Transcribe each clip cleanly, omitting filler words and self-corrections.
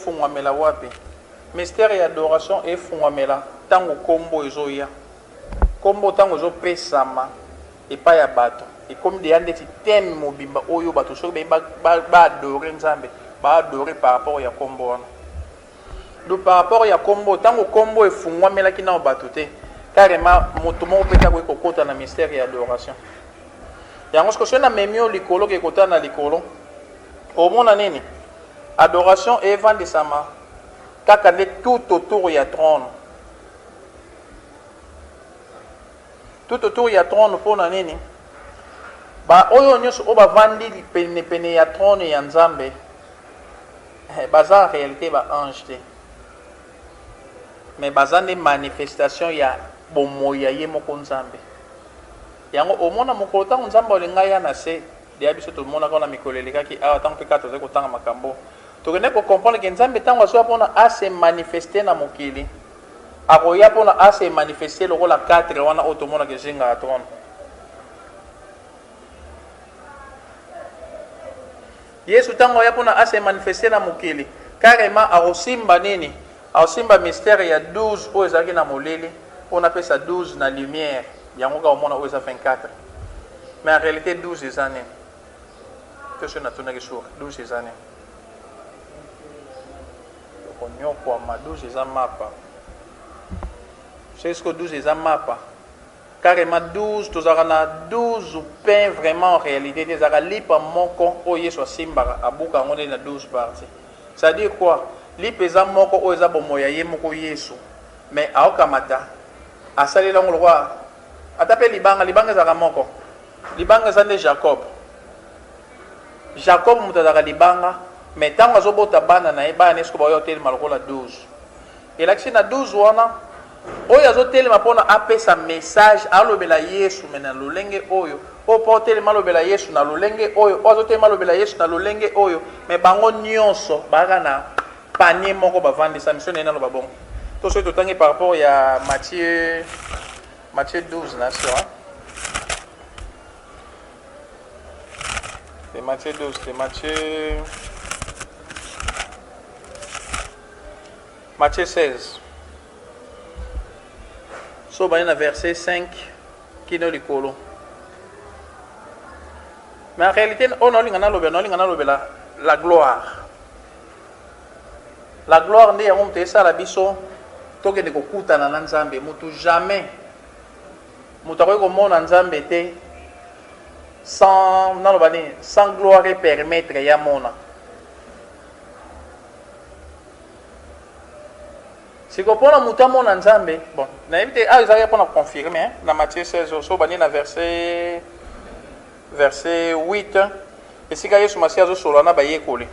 fungwamela wapi mystère ya adoration efungwamela tango kombo ezoya kombo tango ezopesama epai ya bato ekomi deya ndeti teme mobimba oyo bato soki baadore nzambe baadore par rapport ya kombo wana do par rapport ya kombo tango kombo efungwamelaki nao bato te carrément moto moko mpe tako ekokota na mystère ya adoration yango soki soki na memi oyo likolo kekota na likolo omona nini adoration evandisama kaka nde tout autour ya trône tout autour ya trône mpona nini ba oyo nyonso oyo bavandi penepene ya trône ya nzambe baza en réalité baange te mais baza nde manifestation ya bomoi ya ye moko nzambe yango omona mokolo ntango nzambe olingai ya na se deya biso tomonaka na mikolo elekaki awa ntango mpe kaka tozali kotanga makambo tokende kocomprendre ke nzambe ntango azoya mpona ase manifeste na mokili akoya mpona ase manifeste lokola 4 wana oyo tomonaka ezingaka trone yesu ntango aya mpona ase manifeste na mokili carrément akosimba nini akosimba mystère ya 12 oyo ezalaki na molili mpona apesa 12 na lumière yango kaka omona oyo eza 24 mais en réalité 12 eza nini toso natunaki sur 12 eza nini konyokwama 12 eza mapa c'est ce que 12 eza mapa carrément 12 tozalaka na 12 pain vraiment en réalité ezalaka lipa moko oyo yesu asimbaka abuka yango nde na 12 parties c'est à dire quoi lipa eza moko oyo eza bomoi ya ye moko yesu mais aokamata asalela yango lokwa ata mpe libanga ezalaka moko libanga eza nde jacob moto azalaka libanga mais ntango azobota bana na ye bana esko baoya otelema lokola 12 elakisi na 12 wana oyo azotelema mpona apesa message alobela yesu me na lolenge oyo oyo mpo otelema alobela yesu na lolenge oyo oyo azotelema alobela yesu na lolenge oyo me bango nyonso bazaka na panier moko bavandisa mission na ye naloba bongo to soki totangi par rapport ya Matthieu 12 na sio c'est Matthieu 12 c'est Matthieu 16 so bani na verset 5 kino likolo mais en réalité on olinga nalobela la gloire nde yango moto esala biso tokende kokutana na nzambe moto jamais moto akoki komona nzambe te sans gloire et permettre ya mona siko mpona moto amona nzambe bon nayebi te ayo ezalaki mpona confirme na Matthieu 16 so bani na verset 8 esika yesu masiya azosolola na bayekoli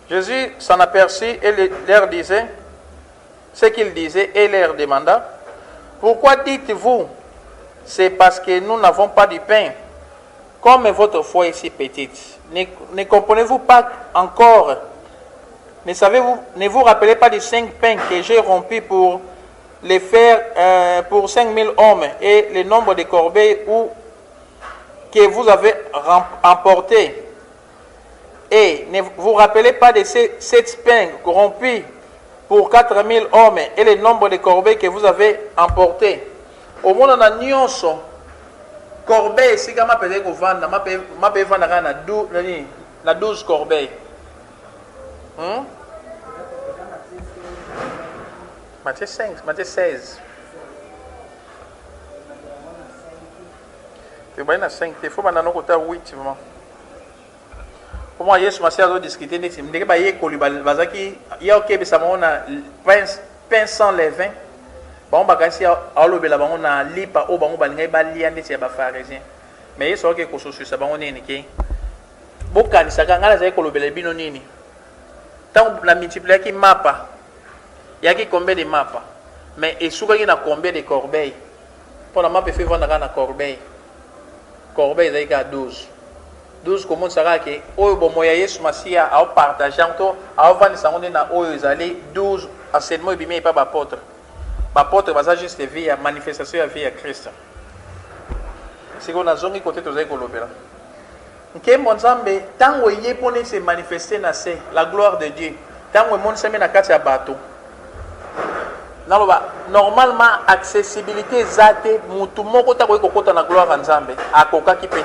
Jésus s'en aperçut et leur disait ce qu'il disait et leur demanda pourquoi dites-vous c'est parce que nous n'avons pas du pain comme votre foi est si petite ne comprenez-vous pas encore ne vous rappelez pas des 5 pains que j'ai rompus pour les faire pour 5000 hommes et le nombre de corbeilles que vous avez emportés et ne vous rappelez pas de ces 7 pains rompus pour 4000 hommes et le nombre de corbeilles que vous avez emportés au monde na nyonso corbeille esika mapeza kovanda mape evandaka na 12 corbeilles Matthieu 16 tebali na 5 te fo banda nokota 8 vraiment comment yesu masiya azodiscute neti ndenge bayekoli bazalaki ya okebisa bango na pain sans levain bango bakanisi alobela bango na lipa oyo bango balingai balia ndeti ya bapharisien mais yesu aoki kososuisa bango nini ke bokanisaka ngai nazali kolobela bino nini ntango na multipliaki mapa yaki combien de mapa mais esukaki na combien de corbeilles mpona mapa efe evandaka na corbeille ezalaki ka 12 komonisaka ke oyo bomoi ya yesu masiya aopartage yango to aovandisa yango nde na oyo ezali 12 enseignement ebimi epa baapôtre baza juste vie ya manifestation ya vie ya Christ sikoyo nazongi kote tozali kolobela nkembo nzambe tango ye pone se manifester na se la gloire de Dieu tango mon seme na kati ya bato naloba normalement accessibilité zate mutu moko ta ko kokota na gloire nzambe akokaki pe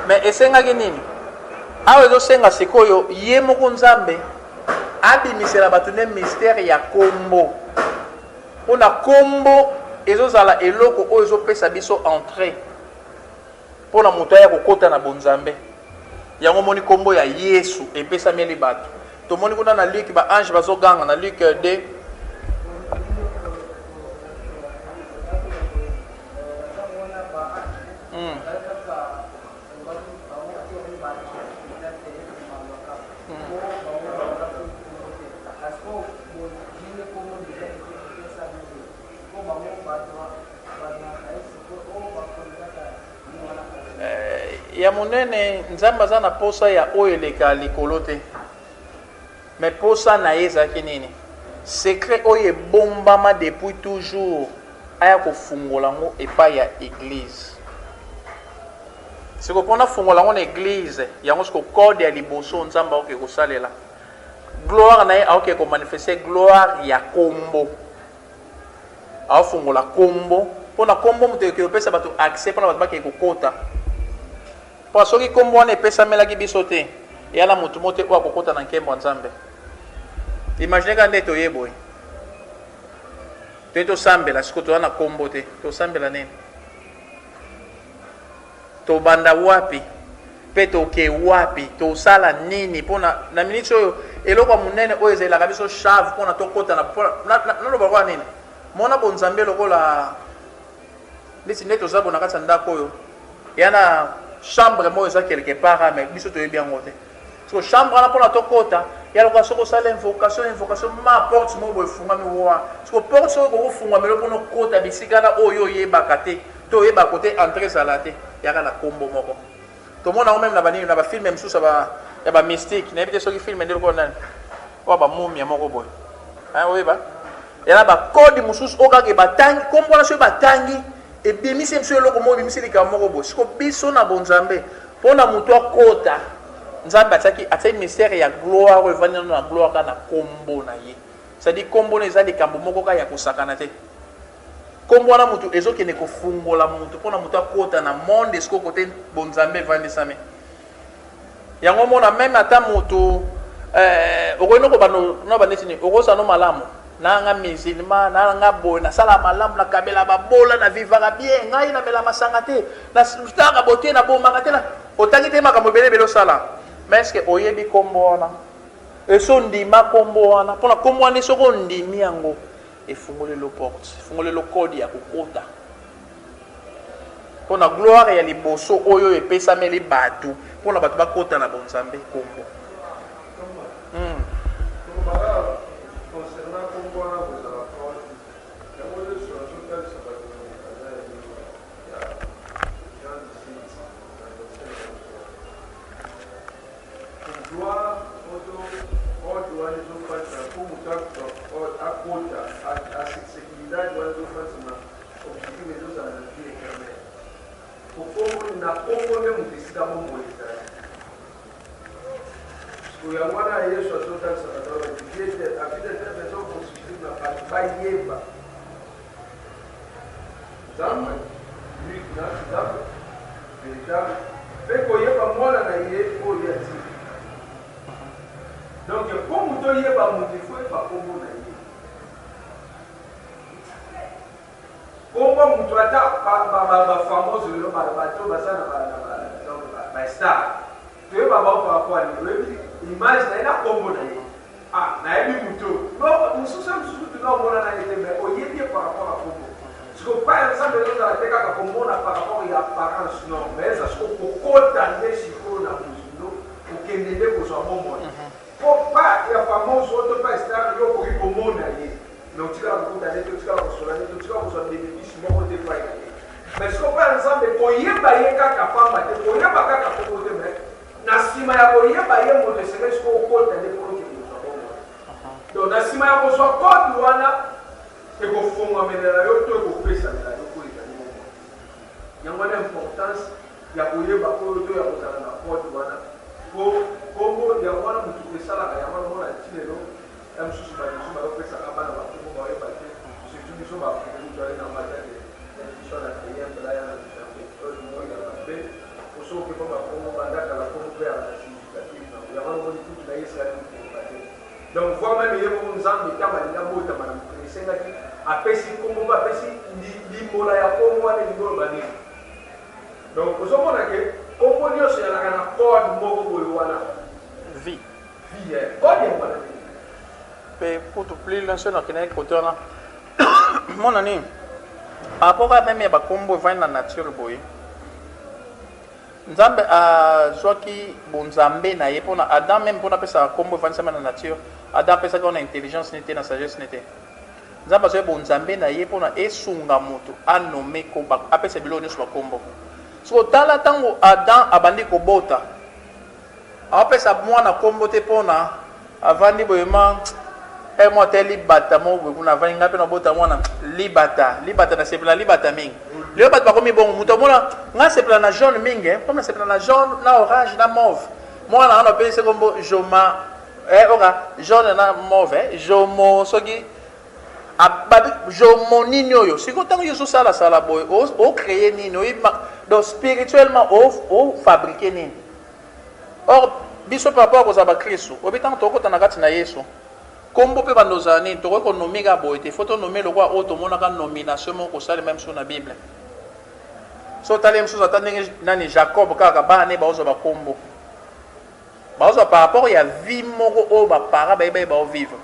mais esengaki nini awe zo senga sikoyo ye moko nzambe abimisela bato ne mystère ya kombo pona kombo ezozala eloko oyo ezopesa biso entrée pona mutu aya kokota na bonzambe yango moni kombo ya Yesu epesameli bato tomoni kuna na Luc ba ange bazoganga na Luc 2 ya monene nzambe aza na posa ya oyo eleka likolo te mais posa na ye ezalaki nini secret oyo ebombama depuis toujours aya kofungola yango epai ya église siko mpona fungola yango na église yango siko code ya liboso nzambe aoke kosalela gloire na ye aoke komanifeste gloire ya kombo aofungola kombo mpona kombo moto eke opesa bato accès mpona bato bakee kokota mpo soki kombo wana epesamelaki biso te eyala motu mo te oyo akokota na nkembo ya nzambe imagine kaka nde toye boye toye tosambela siko toza na kombo te tosambela nini tobanda wapi mpe toke wapi tosala nini mpona na miniti oyo eloko ya monene oyo ezelaka biso chave mpona tokota naloba kwa nini mona bonzambe lokola neti nde toza bo na kati ya ndako oyo eya na chambre moko eza quelque part mais biso toyebi yango te so chambre wana mpona tokota ya lokola soki osala invocation ma porte moko boye efungami wa siko porte soki kokofungwamelo mpona okota bisika na oyo oyebaka te to oyebaka te entrée ezala te yaka na kombo moko tomona yango meme na banini na bafilme mosusu ya bamystique nayebi te soki filme nde lokola nani oyo bamumia moko boye oyeba yana bakode mosusu oyo kaka batangi kombo wana soki batangi ebimisi biso eloko moko ebimisi likambo moko boye siko biso na bonzambe mpona motu akota nzambe atiaki mystère ya gloire oyo evandi nano na gloire kaka na kombo na ye c'est-à-dire kombo na eza likambo moko kaka ya kosakana te kombo wana motu ezokende kofungola motu mpona motu akota na monde esiko kote bonzambe evandisami yango mona meme ata motu okoki noko banetini okozala no malamu nanga musulman nanga boye nasala malamu nakabela babola na vivaka bien ngai namela masanga te nataka bote na bomaka te otangi te makambo ebelebele osala mais est ce que oyebi kombo wana eso ndima kombo wana mpona kombo wana soki ondimi yango efungolelo porte efungolelo kode ya kokota mpona gloire ya liboso oyo epesameli bato mpona bato bakota na bonzambe kombo Donc, comme vous n'avez pas mon défaut, pas comme vous n'avez comment vous avez fameuse star. Tu veux pas par rapport à l'image, il y a un combo. Ah, il y a un couteau. Non, nous sommes tous là où on a été, mais on y est bien par rapport à combo. Parce que par exemple, nous avons été par rapport à l'apparence, non, mais ça se trouve pour condamner si on a besoin pour qu'il n'y ait pas de bon. Pour pas la fameuse autre pas star, il y a un monde. Donc, tu vas vous donner tout ça, vous allez tout ça, vous allez bénéficier de mon déploiement. Mais ce qu'on par exemple, pour y aller à femme, pour y aller à côté, mais Nassima ya pour y aller, mon décès, ce qu'on compte, des produits qui nous avons. Donc, Nassima ya pour soi, quand nous avons, et qu'on fait un ménage, et qu'on fait ça, il y a une importance ya koyeba oyo to ya kozala na code wana po kombo ya wana mutu esalaka ya wana mona tinelo ya mosusu bamosusu bazopesaka bana bakombo bayeba te surtout biso bakomutu ali na mata de institution na peyembela ya na oyo mabe osoki mpo bakombo bandakala kombo mpe ya significative ya wana moni kutu na ye esali mokoba te donc voi meme ye mo nzambe ntango alinga botama na mokili esengaki apesi kombo mpe apesi limbola ya kombo wana elingo banini. Donc, vous savez que kombo nyonso ezalaka na code moko boye wana vie code ya wana pe pour tout plus l'ancien nakene côté wana mon ami par rapport à même ya bakombo evani na nature boye nzambe azwaki bonzambe na ye mpona adam même mpona apesaka kombo evanisama na nature adam apesaki wana intelligence nete na sagesse nete nzambe azwaki bonzambe na ye mpona esunga moto anome apesa biloko nyonso bakombo so tala ntango adam abandi kobota apesa mwana kombo te mpona avandi boyema mwa te libata mo boye kuna avandi ngai mpe nabota mwana libata nasepela libata mingi lelo bato bakomi bongo moto amona ngai sepela na jaune mingi comme nasepela na jaune na orange na mauve mwana wana apesi kombo joma oka jaune na mauve jomo soki jomo nini oyo siko ntango yo ozosalasala boye ocreye nini oyeba donc spirituellement ofabrike nini or biso par rapport kozala bakristu oyebi ntango tokota na kati na yesu kombo mpe bando ozala nini tokoki konomika boye te fo tonome lokwa oyo tomonaka nomination moko kosalema mosusu na bible so otali mosusu ata ndenge nani jacob kaka bana ne baozwa bakombo baozwa par rapport ya vie moko oyo bapara bayebaye baovivre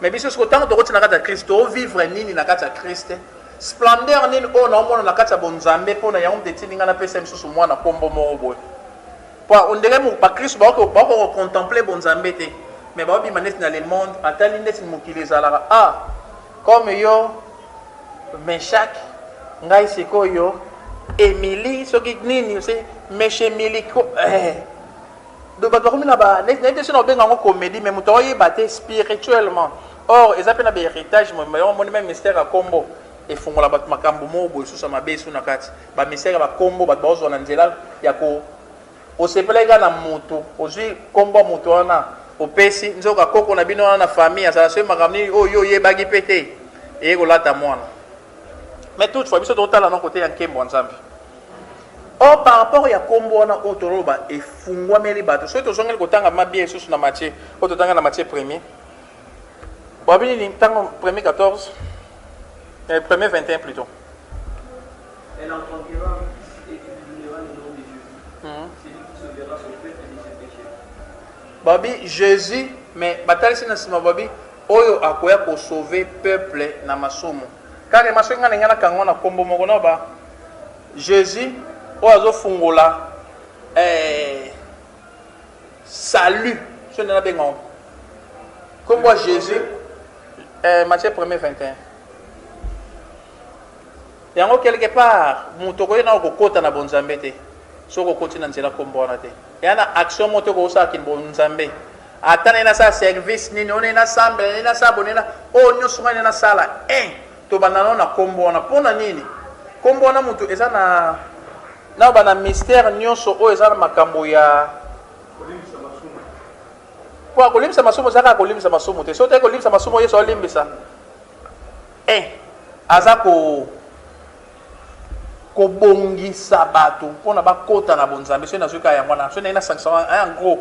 mais biso siko ntango tokoti na kati ya krist ovivre nini na kati ya krist splendeur nini oyo naomona na kati ya bonzambe mpona yango mpe etindi ngai napesa mosusu mwana kombo moko boye po ondenge bakristu bakokontemple bonzambe te mais baobima neti na le monde atali ndeti mokili ezalaka comme yo meshak ngai sikoyo emili soki nini se meshe miliko do bato bakomi na neti sina obenga yango comédie mais moto oyeba te spirituellement or eza mpe na bahéritage moni même mystère ya kombo efungola bato makambo moko boye susu ya mabe esu na kati bamystère ya bakombo bato baozwa na nzela ya osepelaka na moto ozwi kombo ya moto wana opesi nzoka koko na bino wana na famille azala soki makambo nini oyo oyebaki mpe te eye kolata mwana mais toutefois biso totala na kote ya nkembo ya nzambe or par rapport ya kombo wana oyo toloba efungwameli bato soki tozongeli kotanga mabie lisusu na matie oyo totanga na matie premier babini ni ntango premier 14 premier 21 plutôt. Elle entendra et publiera le nom de Jésus. C'est lui qui sauvera son peuple de ses péchés. Babi Jésus, mais batalisi na sima babi oyo akoya ko sauver peuple na masumu. Car maso ngana ngana kango na kombo moko na ba Jésus oyo azofungola salut. Ce n'est pas bien. Kombo Jésus Matthieu 1er 21. Yango quelque part moto ko na kokota na bonzambe te soko koti na nzela kombo wana te yana action moto ko sa kin bonzambe atana na sa service nini on na sambe na sabonena o nyoso ngani na sala to banana na kombo wana pona nini kombo wana moto eza na bana mystère nyoso o eza na makambo ya kwa kolimisa masomo zaka kolimisa masomo te so te kolimisa masomo yeso alimbisa azako kobongisa bato mpona bakota na bonzambe so nazoka yango na so na sanction en gros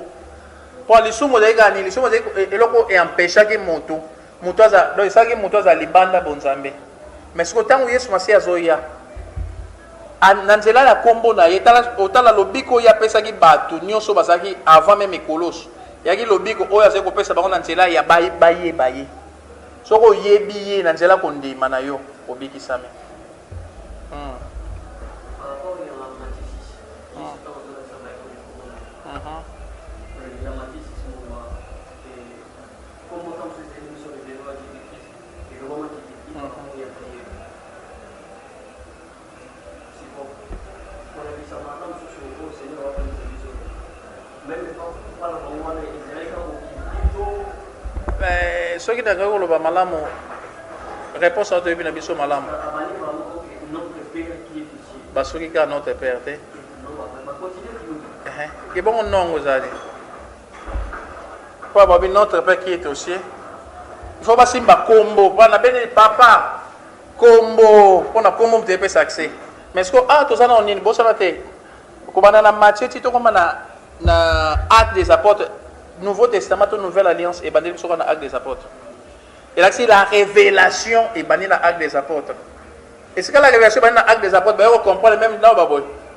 po lisumu zaika ni lisumu zaika eloko empêchaki moto aza donc esaki moto aza libanda bonzambe mais siko tango yesu masi azoya na nzela ya kombo na ye otala lobiko oyo apesaki bato nyonso bazalaki avant même ekoloso yaki lobiko oyo azali kopesa bango na nzela ya bayeba ye soko oyebi ye na nzela kondima na yo obikisami. Ceux qui n'ont pas le malamu, réponse à tout le monde malamu. Parce que notre Père. Et bon, non, vous allez. Pour avoir notre père qui est aussi. Il faut pas si ma combo. Pour la peine papa. Combo. Pour la combo, vous avez accès. Mais ce que, tout ça, on est une bonne santé. Comme on a la matière, comme on a l'acte des apôtres, Nouveau Testament, Nouvelle Alliance, et bandé sur l'acte des apôtres. Et là, c'est la révélation, et bandé l'acte des apôtres. Et c'est quand la révélation est l'acte des apôtres, on comprend le même là,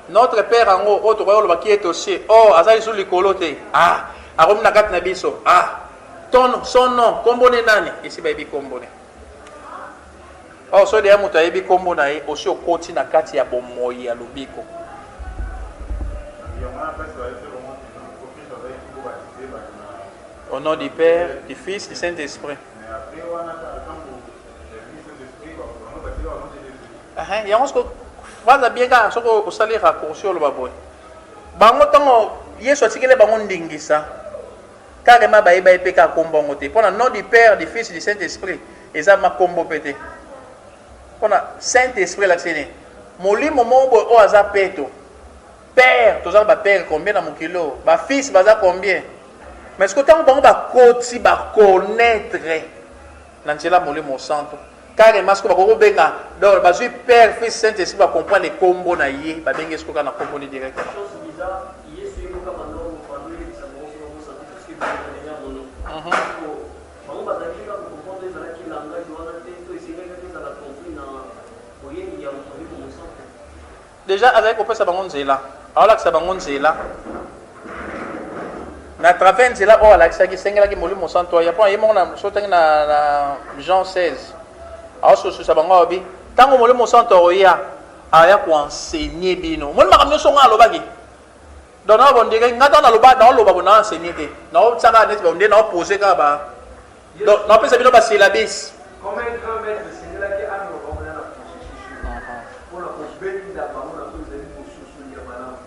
notre Père en haut, autre royaume qui est aussi, oh, Azaï sous les colotés, ah, Arom Nagat Nabiso, ah, son nom, Kombone Nani, ici, baby Kombone. Oh, so de Amuta, baby Kombone, aussi au côté de la Katia Bomoy à Lubiko. Au nom du Père, du Fils, du Saint-Esprit. Il y a un voilà bien quand ce que vous allez raccourcir le baboy. Bango tango yeso tikele bango ndingisa. Carrément ba eba epeka kombo ngote. Pour le nom du Père, du Fils et du Saint-Esprit, eza ma kombo pété. Pour le Saint-Esprit là c'est molimo mombo o aza peto. Père, tous ba père combien dans mon kilo? Ba fils baza combien? Mais ce que tango bango ba koti ba connaître. Nantela molimo santo. Carrément, ce que vous avez donc, le Père, Fils, Saint-Esprit va comprendre les combos na yé, va bien ce qu'on a composé directement. Chose bizarre, il y a celui qui a maintenant parlé de sa grosse nom, ça tout ce qui est bien dans nos. On va dire que pour comprendre les arrêts qui langage doit être tout essayer de faire la compris dans voyez il y a un truc comme ça. Déjà avec au fait ça bangon zela. Alors là que ça bangon zela. Na travers zela oh là que ça qui sengela qui molu mon santo ya pas yemo na sotenga na Jean 16. Alors, ce que vous tant que vous avez enseigner bino. Moi, je vais vous enseigner. Donc, on va dire que vous allez enseigner. Donc, ça va être posé. Donc, on peut savoir que c'est la bise. Comment un grand maître c'est là qui a un moment dans la processus. Pour la possibilité d'avoir un peu de processus sur madame.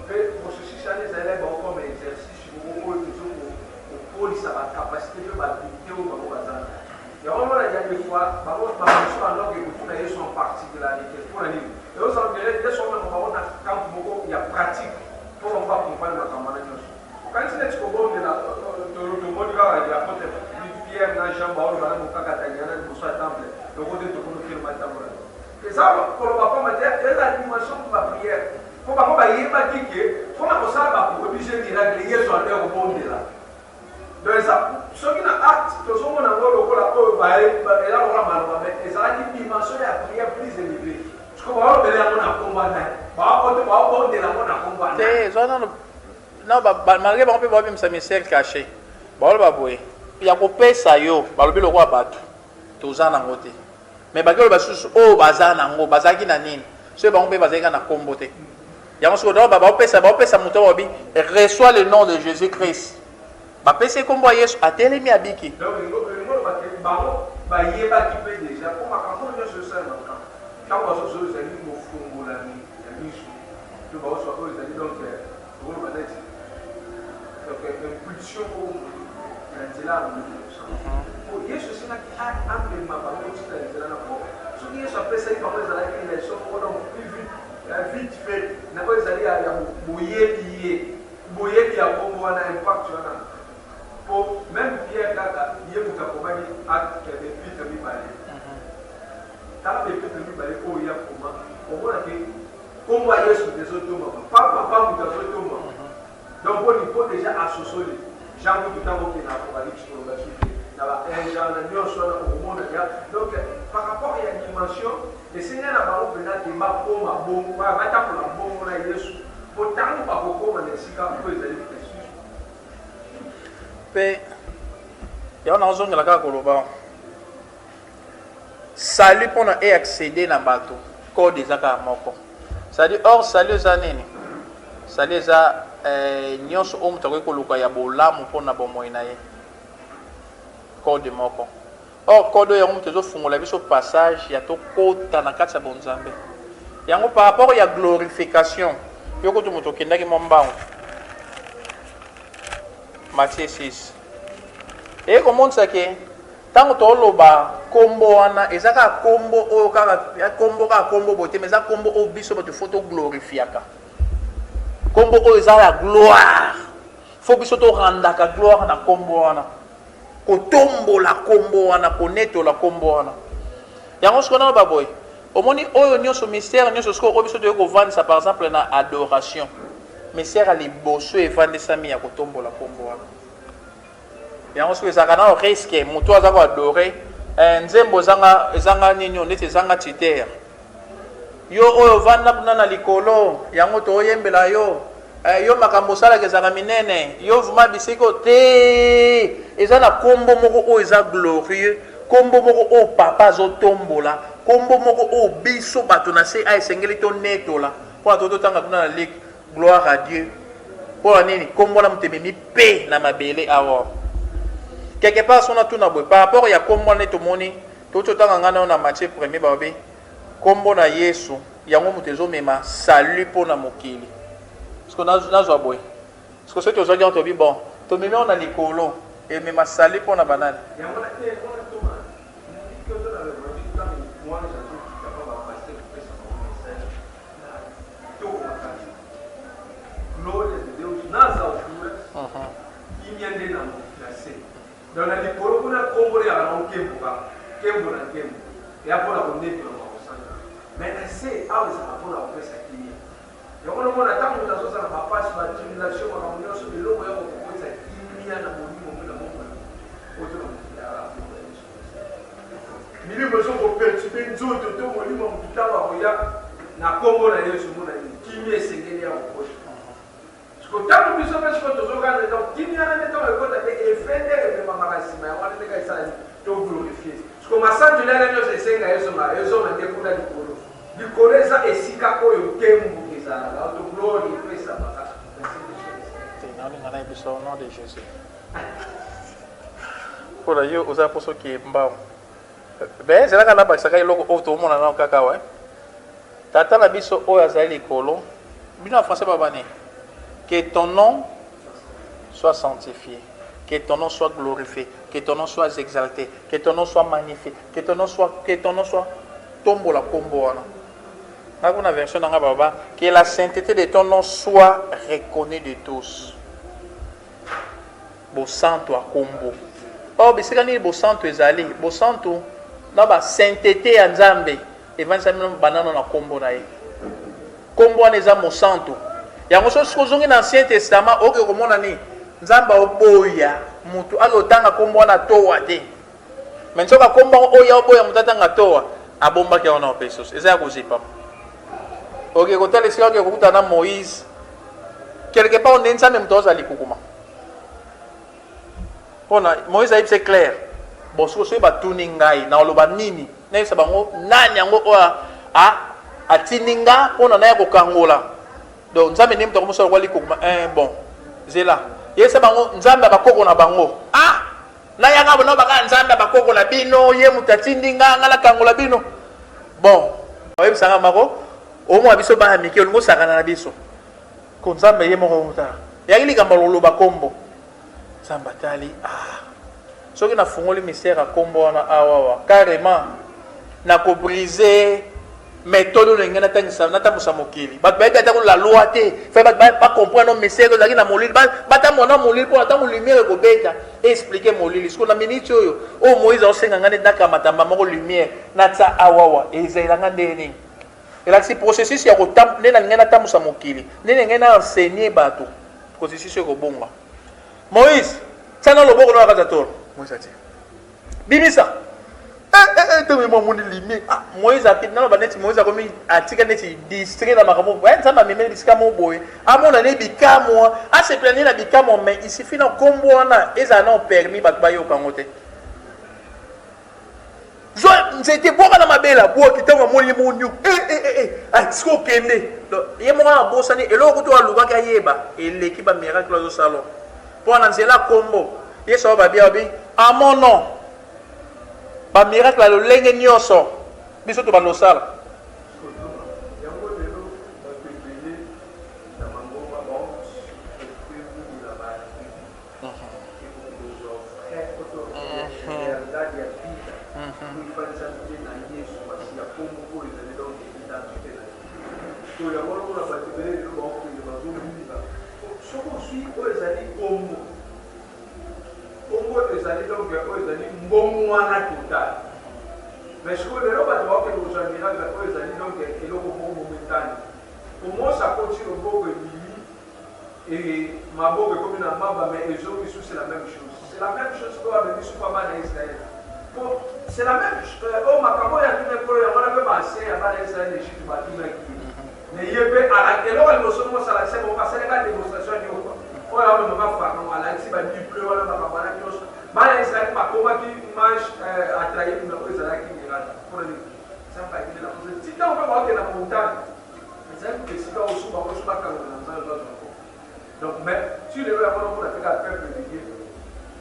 Mais processus les élèves ont comme exercice pour la capacité de l'habilité au moment bazar. Il y a vraiment des fois, par contre, ma mission en langue et tout est son particularité pour la ligne. Et aussi, les gens quand il y a pratique pour on va comprendre la campagne. Quand il est au bon de la monde, il y a Pierre, Jean, Baoul, Madame Mokaka, Tanyana, Moussa Temple, le rôle de tout le film Tambour. Et ça, pour le papa, il y a la dimension de ma prière. Pour que je ne pas dire que, pour que je ne obligé de régler sur le bon de là. Donc, ça, ceux qui ont acte, tous ceux qui ont un rôle, et là, on va mal, mais ça a une dimension de la prière plus élevée. Parce que on va aller à combat. On va aller à combat. Non, malgré que on peut voir même ça mystère caché. Bon, on va voir. Il y a des personnes qui ont le roi battu. Tous en côté. Mais il y a des personnes qui ont bazar bazar qui n'anine. Ceux qui ont bazar qui n'ont comboté. Il y a des personnes qui ont reçoit le nom de Jésus-Christ. Bah PC comme voyez à télé mi abiki. Donc le bah y est pas qui peut déjà pour ma quand on se sert quand on se sert les mots fongo la nuit la nuit tu vas soit aux amis donc on va dire donc impulsion au là pour y est ceci là qui a amplement par contre c'est là pour ce qui est après ça il va faire la qui les choses on a plus vite fait n'a pas aller à bouiller qui a comme un impact sur la pour même Pierre Kaka, il y a beaucoup de actes qui avaient pu te parler. Quand les pu te parler, oh, il y a comment on voit que, comme voyez sur des autres pas des autres donc, il faut déjà associer. Jean, tout le temps, qui est dans l'Apocalypse, pour la suite, Jean, au monde, donc, par rapport à la dimension, le Seigneur a parlé de ma pomme, ma bombe, ma tape, la bombe, la Yesu, pour tant que pas beaucoup, on est si calme, vous allez faire. Il y a un enjeu de la carte globale. Salut pour nous accéder dans le bateau. Code des accords moko. C'est-à-dire, or, salut les années. Salut les années. Nous sommes tous les gens qui ont l'âme pour nous moyenner. Code moko. Or, code est un peu de fond. La vie sur passage, il y a tout code dans la carte de Bonzambe. Il y a un par rapport à la glorification. Il y a un peu de monde qui est dans Matthieu 6. Et comment ça que tant que tu as combo ana et ça combo au combo beauté mais ça combo au biso de photo glorifiaka. kombo oyo eza ya gloire. Faut biso to randaka gloire na kombo wana. Kotombola kombo wana, konetola kombo wana. Yango sikona baboy. Omoni oyo nyonso mystère nyonso siko oyo biso to kovandisa par exemple na adoration. Mystère ali boso evandisa mi ya kotombola kombo wana. Yango siko ezaka na risque muto aza ko adorer nzembo ezanga nini ndeti ezanga titere. Yo oyo vanda na likolo yango to oyembela yo. Yo makambo sala kezaka minene yo vuma bisiko te eza na kombo moko o eza glorieux kombo moko o papa zo tombola kombo moko o biso bato na se esengeli to netola po to tanga kuna na lik gloire à Dieu po nini kombo na mutememi pe na mabele awa quelque part sona tuna boy par rapport ya kombo na to moni to tanga ngana na Matthieu 1er babe kombo na Yesu yango mutezo mema salut po na mokili. Ce qu'on a boy. Ce que c'est que aujourd'hui on te dit bon, to meme on a likolo et même salé pour na banane. Eu não vou natar muito das coisas na papai, mas a tribulação, a comunhão, sobre logo eu vou coisa aqui, na bolinha, na mão, outro não. Menino, eu vou perceber tudo, eu tô olhando um pitava olhar na como na isso, mona, que me seguir a o posto. Escutando isso, mas quando eu jogando então, que me era então eu vou ter efeito de uma máxima, eu acho que vai sair tô glorificado. Começando de ler nós ensinga isso, mas eu sou uma decura de coro. De coreza esse caco eu queimo. Au nom de Jésus. Pour la yo aux apôtres qui est mbao. Ben c'est là qu'on a pas ça qu'il logo au tout le monde na kaka ouais. Tata la biso o azali kolo. Bino en français babane. Que ton nom soit sanctifié, que ton nom soit glorifié, que ton nom soit exalté, que ton nom soit magnifié, que ton nom soit tombo la combo. Dans la version d'Anga Baba, que la sainteté de ton nom soit reconnue de tous. Bo santo a combo. Oh, bisika ni bo santo ezali, bo santo na ba sainteté ya Nzambe. Evansa mino banano na combo na ye. Combo na eza mo santo. Yango so skozongi na Ancien Testament oke komona ni Nzamba oboya mutu alotanga combo na towa te. Mensoka combo oya oboya mutatanga towa abomba ke ona pesos. Eza ya kuzipa. Ok, quand tu as dit que Moïse, quelque part on est ensemble, mais tu as dit que Moïse a dit c'est clair. Bon, si tu as dit que na oloba nini, na isa bango nani yango a tininga on a ko kangola. Donc nzambe nem to komoso kwa likukuma bon, zela. Yesa bango nzambe bakoko na bango. Ah! Na yanga bona baka nzambe bakoko na bino, ye mutatindinga ngala kangola bino. Bon, oyebi sanga mako au moins biso ba miki on ngosaka na biso ko nzambe ye moko muta yakili kamba loloba kombo nzamba tali soki na fungoli mystère a kombo na awawa carrément na ko briser méthode de ngena tangisa na tamusa mokili ba ba ta ko la loi te fait ba comprendre no mystère ezaki na molili ba ta mona molili pour ta lumière ko beta expliquer molili ce qu'on a minute oyo o Moïse o senga ngane na kamata moko lumière na tsa awawa ezela ndeni. Et là, c'est le processus qui a mokili. Enseigner bateau. Processus qui est Moïse, ça n'a pas de Moïse a dit. Bimisa. Moïse a dit, Moïse a commis un distrait dans ma caméra. Ça m'a mis des scamons boy. À mon année, bicamo. À ce planer la bicamo, mais il suffit d'un combo. Ils ont permis de bailler au Kangote. C'était bon dans ma belle bois qui t'a montré mon new. Est-ce qu'on connaît? Il y a un bon sané et l'autre toi le gars yeba et l'équipe a miracle au salon. Pour annoncer la combo. Il ça va bien bien. À mon nom. Ba miracle le lenge nyoso. Biso to ba no sala. bazobimisa soki oswi oyo ezali kombo kombo ezali donc oyo ezali mbongo wana total mais sikoyo lelo bato bakokende kozwa miracle oyo ezali donc eloko moko momentane omosa koti loboko ebimi maboko ekomi na maba mais ezoki su c'est la même chose c'est la même chose oyo amemi su pa bana israel c'est la même chose oyo makambo ya tuna ekolo yango wana mpe base ya bana israel egypte batunaki mais ye mpe eloko liboso mosala se basaleka démonstration nyonso oyo amemaka faraon alakisi badiple wana makambo wana nyonso bana israel bakomaki image atraye na oyo ezalaki mirata mpona nini sampakile na koze titango mpe baokende na montagne ezali esika osu bango so bakangana na nzambe bazwa donc mais si lelo yango namona mpe ka peuple de dieu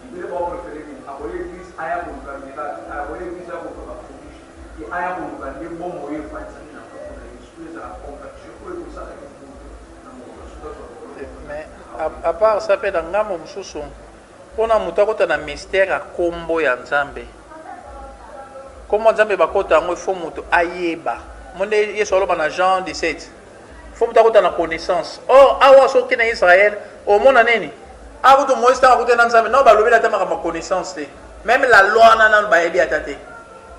ibele bao préféré nini akoye église aya koluka miracle akoye église aya koluka baprodige e aya koluka nde bombo oyo efanisami na koko na yesu oyo ezala conversion oyo ekosalaki na mokolo suka mais à part ça mpe na ngambo mosusu mpona moto akota na mystère ya kombo ya nzambe kombo ya nzambe bakota yango ifo moto ayeba monde yesu aloba na Jean 17 fo moto akota na connaissance or awa soki na israel omona nini akuti moïse ntango akute na nzambe nao balobeli ata makambo connaissance te même la loi wana nano bayebi ata te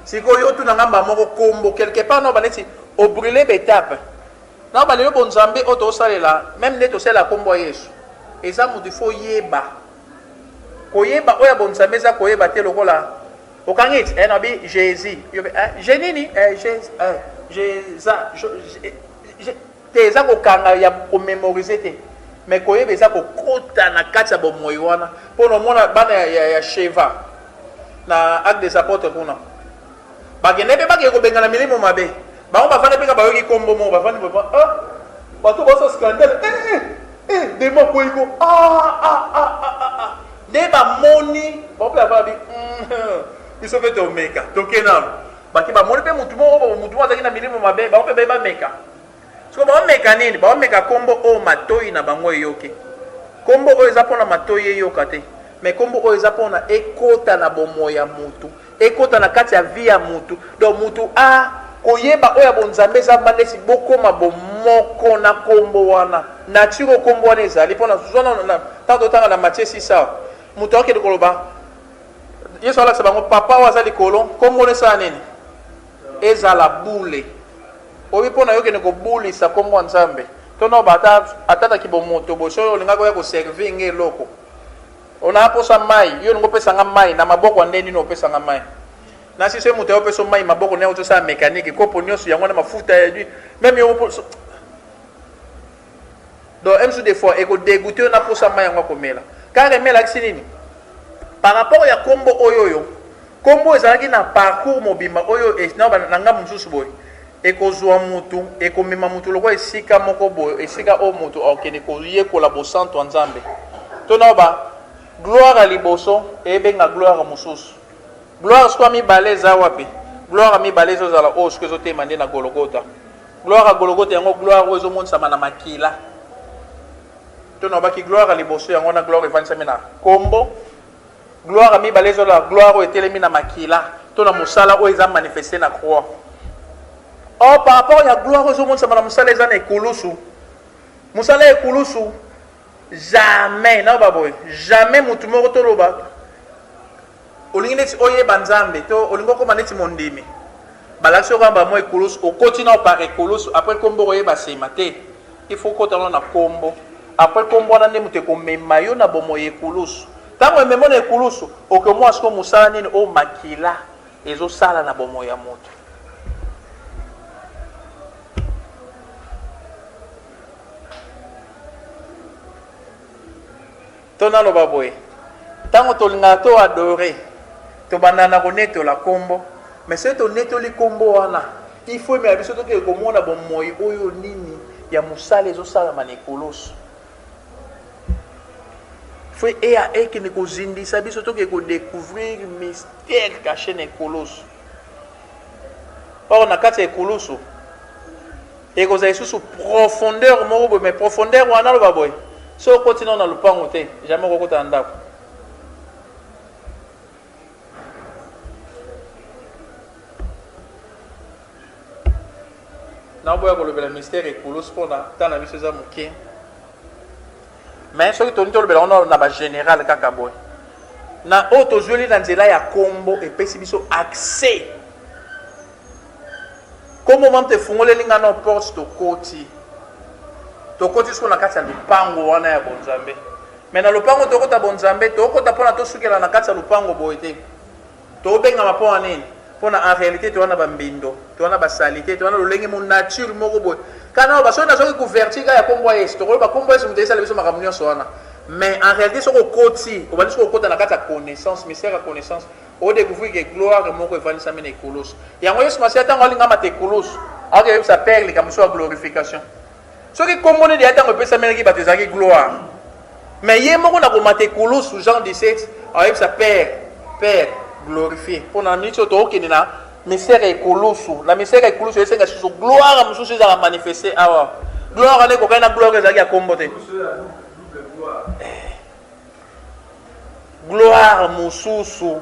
sikoyo otuna ngamba moko kombo quelque part nao baneti obrûle betape nao balelo bonzambe oyo tosalela même nde tosalela kombo ya yesu eza moto ifo yeba koyeba oyo bonzambe eza koyeba te lokola okangi ti nabi jésus je nini te eza kokanga ya komémorize te mais koyeba eza kokota na kati ya bomoi wana mpo na omona bana ya sheva na acte des apôtres kuna bakende mpe bakee kobengana milimo mabe bango bafandi mpeka bayoki kombo moko bafandi bato baosa scandale demo koyiko nde bamoni baope afalabi biso mpe tomeka toke nano baki bamoni mpe mutu moko azalaki na milimo mabe bango mpe baye bameka siko baomeka nini baomeka kombo oyo matoi na bango eyoki kombo oyo eza mpona matoi eyoka te mais kombo oyo eza mpona ekota na bomoi ya mutu ekota na kati ya vie ya mutu donc mutu koyeba oyo ya bonzambe eza bandesi bokoma bomoko na kombo wana nature kombo wana ezali mpona zwana ntango totanga na Matthieu 6 mutu akokende koloba yesu alakisa bango papa oyo aza likolo kombo wana esala nini ezala bule obi mpona yokende kobulisa kombo ya nzambe tona atataki bomoto boso oyo olingaki oya koservi nge eloko ona posa mai yo ningo opesanga mai na maboko ande nini opesanga mai na si so moto ya opesa mai maboko ne otosala mécanique kopo nyonso yango na mafuta ya lui même yo donc même des fois ekodégoûte yo na posa mai yango akomela car emelakisi nini par rapport ya kombo oyo kombo ezalaki na parcours mobimba oyo na ngambo mosusu boye ekozwa mutu ekomema mutu lokwa esika moko boye esika oyo mutu akende koyekola bosanto ya nzambe tonaoba gloire ya liboso ebenga gloire mosusu gloire sikoyo mibale eza wapi gloire ya mibale ezozala oyo sikoyo ezotema nde na gologota gloire ya gologota yango gloire oyo ezomonisama na makila tonabaki gloire ya liboso yango na gloire evanisami na kombo gloire ya mibale ezozala gloire oyo etelemi na makila to na mosala oyo eza manifeste na croix or par rapport ya gloire oyo ezomonisama na mosala eza na ekulusu mosala ya ekulusu jamais na baboye jamais mutu moko toloba olingi neti oyeba nzambe to olingi okoma neti mondimi balakisi okamba mo ekulusu okoti na par ekulusu après kombo oyeba nsima te il faut okotana na kombo après kombo wana nde mutu ekomema yo na bomo ekulusu ntango ememo na ekulusu okomwa siko mosala nini oyo makila ezosala na bomo ya moto tonaloba boye ntango tolingaka to adore tobanda na konetola kombo mais soki tonetoli kombo wana il faut emela biso tokende komona bomoi oyo nini ya mosala ezosalama na ekoloso faut eya ekende kozindisa biso tokende kodécouvrir mystère caché na ekoloso or na kati ya ekoloso ekozala lisusu profondeur moko boye mais profondeur wana aloba boye so okotina na lupango te jamais okokota na ndako naboya kolobela mystère ekoloso mpona ntan na biso eza moke mais soki toni tolobela wana na bagénéral kaka boye na oyo tozweli na nzela ya kombo epesi biso accès kombo mama tefungoleli nga na porte tokoti siko na kati ya lupango wana ya bonzambe mais na lupango tokota bonzambe tokota mpona tosukela na kati ya lupango boye te tobengama mpo na nini mpona en réalité towana bambindo towana basalite towana lolenge mo nature moko boye kana basoki nazoki couverture ka ya kombo ya yesu tokoloba kombo yesu moto esala biso makambo nyonso wana mais en réalité soki okoti obandi soki okota na kati ya connaissance mystère ya connaissance odécouvrir ke gloire moko evanisami na ekoloso yango yesu masiya ntango alingama te ekoloso akoyebisa père likambo so ya glorification soki kombo nini ya ntango epesamelaki bato ezalaki gloire mais ye moko na komata ekoloso Jean 17 akoyebisa père glorifié mpona na miniti oyo tookende na mystère ya ekoloso na mystère ya ekoloso esenga susu gloire mosusu ezala manifeste awa gloire wana ekokai na gloire ezalaki ya kombo te gloire mosusu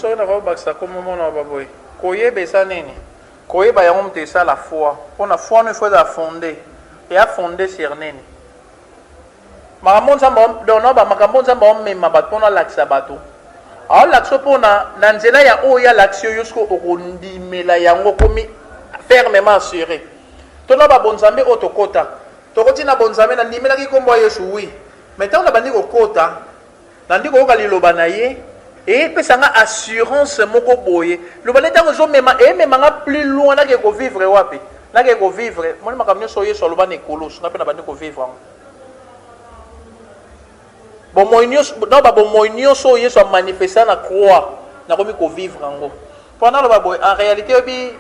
soki nakobakisa komomona baboye koyeba eza nini koyeba yango moto esala foi mpona foi wana ifo ezala fonde eya fonde sur nini makambo nzambe omema bato mpona alakisa bato aolakisa mpona na nzela ya oyo alakisi oyo soki okondimela yango komi fermement assuré tona babonzambe oyo tokota tokoti na bonzambe nandimelaki nkombo ya yesu wi mais ntango na bandi kokota nandi koyoka liloba na ye epesanga assurance moko boye loba ne ntango ememanga plus loin nake kovivre wapi nake kovivre moni makambo nyonso yesu aloba na ekoloso nga mpe na bandi kovivre yango bomoi nyonso oyo yesu amanifesta na croix nakomi kovivre yango mpo naloba boye en réalité oyebi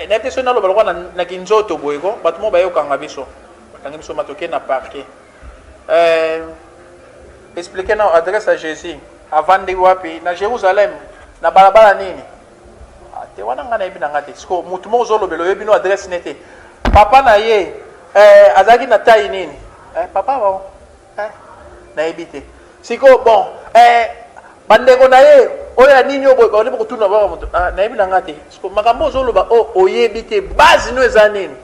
nayebi te soki naloba lokwa na kinzoto boye ko bato mo bayokanga biso bakangi biso matoke na parquet expliquer na adresse à Jésus avant de wapi na Jérusalem na balabala nini te wana nga nayebi na nga te siko mutu moko ozolobela oyebi no adresse nete papa na ye azalaki na taille nini papa bao nayebi te siko bon bandeko na ye oyo ya nini oyo baone bokotuna baka moto nayebi na nga te siko makambo ozoloba o oyebi te base no eza nini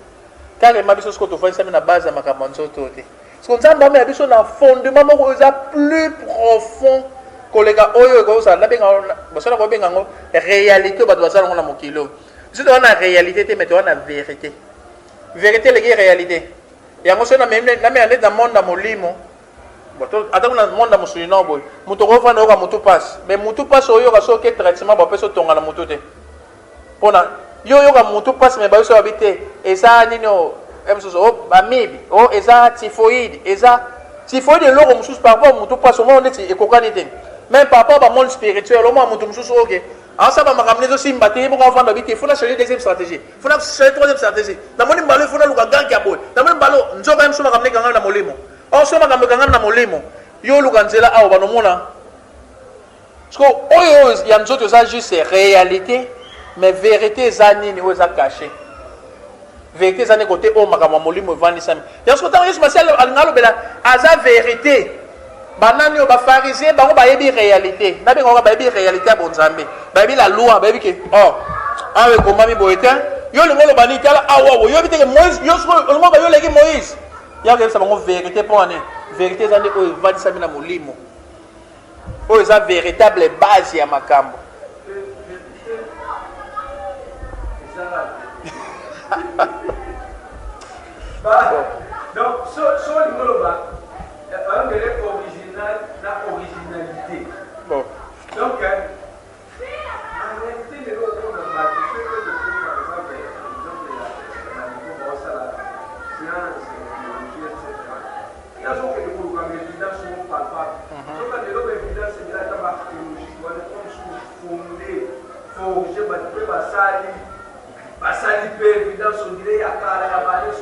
carrément biso siko tofandisami na base ya makambo nzoto te siko nzambe amea biso na fondement moko eza plus profond koleka oyo ekozala nabenga basala kobenga ngo réalité oyo bato basala ngo na mokili oyo biso toza na réalité te mais toza na vérité vérité eleki réalité yango so namea neti na monde ya molimo atako na monde ya mosuli no boye moto okofanda oyoka motu mpasi mais motu mpasi oyoka soki traitement bapesa otonga na motu te mpona yo oyoka motu mpasi mais babiso babi te eza nini mosusu o bamibi o eza typhoïde eza typhoïde eloko mosusu par rapport motu mpasi omona neti ekokani te même par rapport bamonde spirituel omona motu mosusu oke asaba makambo nezosimba te moko avanda bi te fona changer deuxième stratégie fona changer troisième stratégie namoni mbalo fona luka ganki ya boye namoni mbalo nzoka ye mosusu makambo nekangami na molimo so makambo ekangami na molimo yo luka nzela awa banomona siko oyo ya nzoto eza juste réalité mais vérité zanini ou za caché. Vérité zani côté o makama molimo vandi sami. Parce que tant Yesu Masiya alingalo bela aza vérité. Banani o ba pharisien bango ba yebi réalité. Na bengo ba yebi réalité a bonzambe. Ba yebi la loi, ba yebi que oh, awe komami boyete. Yo lingolo bani tala awa yo biteke Moïse, yo ngo ba yo leki Moïse. Ya ke sa bango vérité pour ane. Vérité zani o vandi sami na molimo. O eza véritable base ya makambo. Donc, sur le global, un grec original, la originalité. Bon. Donc, en réalité, les autres, on a bâti ce que je trouve, par exemple, la science, l'écologie, etc. Il y a ce que les mots comme l'évidence sont palpables. Sauf que les autres évidences, c'est la archéologie, on est comme sous fondé, forgé, basali. Basali peut évidence, on dirait, il y a carré, il y a balé,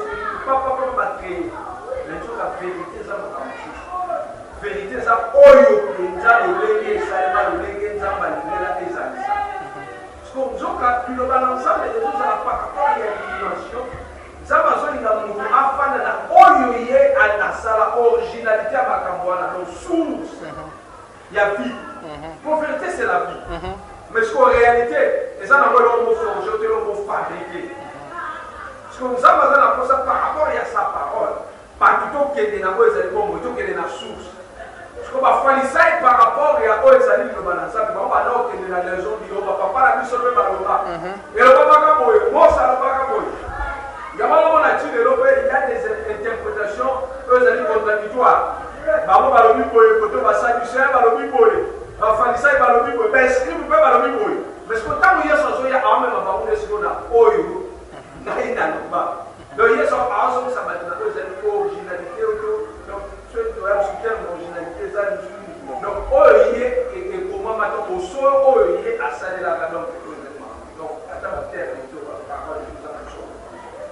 pas créer. Mais tout la vérité, ça m'a caché. Vérité, ça, oyo, ça, le légué, ça, le légué, ça, le légué, ça. Parce que nous avons le balançable, les autres, ça n'a pas capable, il y a une dimension. Ça m'a dit, il y a un mouvement, afin de la oyo, il y a la originalité à ma camboana, donc source. Il y a vie. Pour vérité, c'est la vie. Mais ce qu'en réalité, les gens n'ont pas le mot forgé, le mot fabriqué. Ce que nous avons besoin de par rapport à sa parole, pas plutôt qu'il y ait des plutôt qu'il y ait des sources. Ce qu'on va faire, c'est par rapport à eux, ils allaient le balancer, on va dire qu'il y a des raisons, on va pas la mission de Baroba. Et le papa Kaboy, moi ça le papa Kaboy. Il y a des interprétations, eux, ils allaient contradictoires. Babo Balobi Boy, Koto Bassaducien, Balobi Boy. Fanisa Balobi Boy, mais scribe pas Balobi Boy. Mais ce que tant que Yesu a en même temps, on est sur la oyo. Naïna pas. Donc Yesu a en ça va être une originalité. Donc ce qui doit soutien l'originalité ça nous. Donc oyo et comment maintenant au sol oyo à saler la cadence. Donc attends la terre et tout par rapport à tout ça.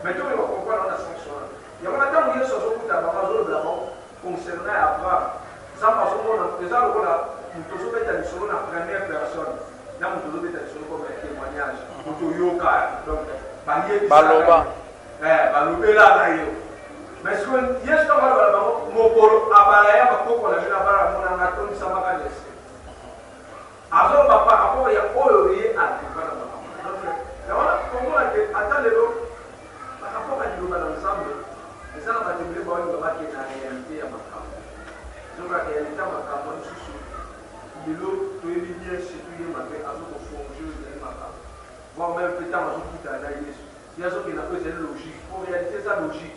Mais tout le monde comprend dans la sanction. Il y a un temps où Yesu a beaucoup d'abord concernant Abraham. Ça passe au monde déjà le là. Nous devons mettre la première personne. Là, nous devons mettre comme un témoignage. Nous devons donc Baloba. Baloba là, mais ce que Yesu a dit, mon polo, Abalaya, ma coco, la jeune Abala, mon anaton, ça m'a pas laissé. Alors, par rapport à Oyoye, à comment attendez l'eau, par rapport à l'ensemble, les gens ont été voir une réalité à ma femme. Donc, la réalité à ma femme, de l'eau, tu es bien situé, ma fille, à notre forger, ma femme. Voire même peut-être à notre tout à Jésus. Il y a ce qu'on appelle une logique. En réalité, c'est logique.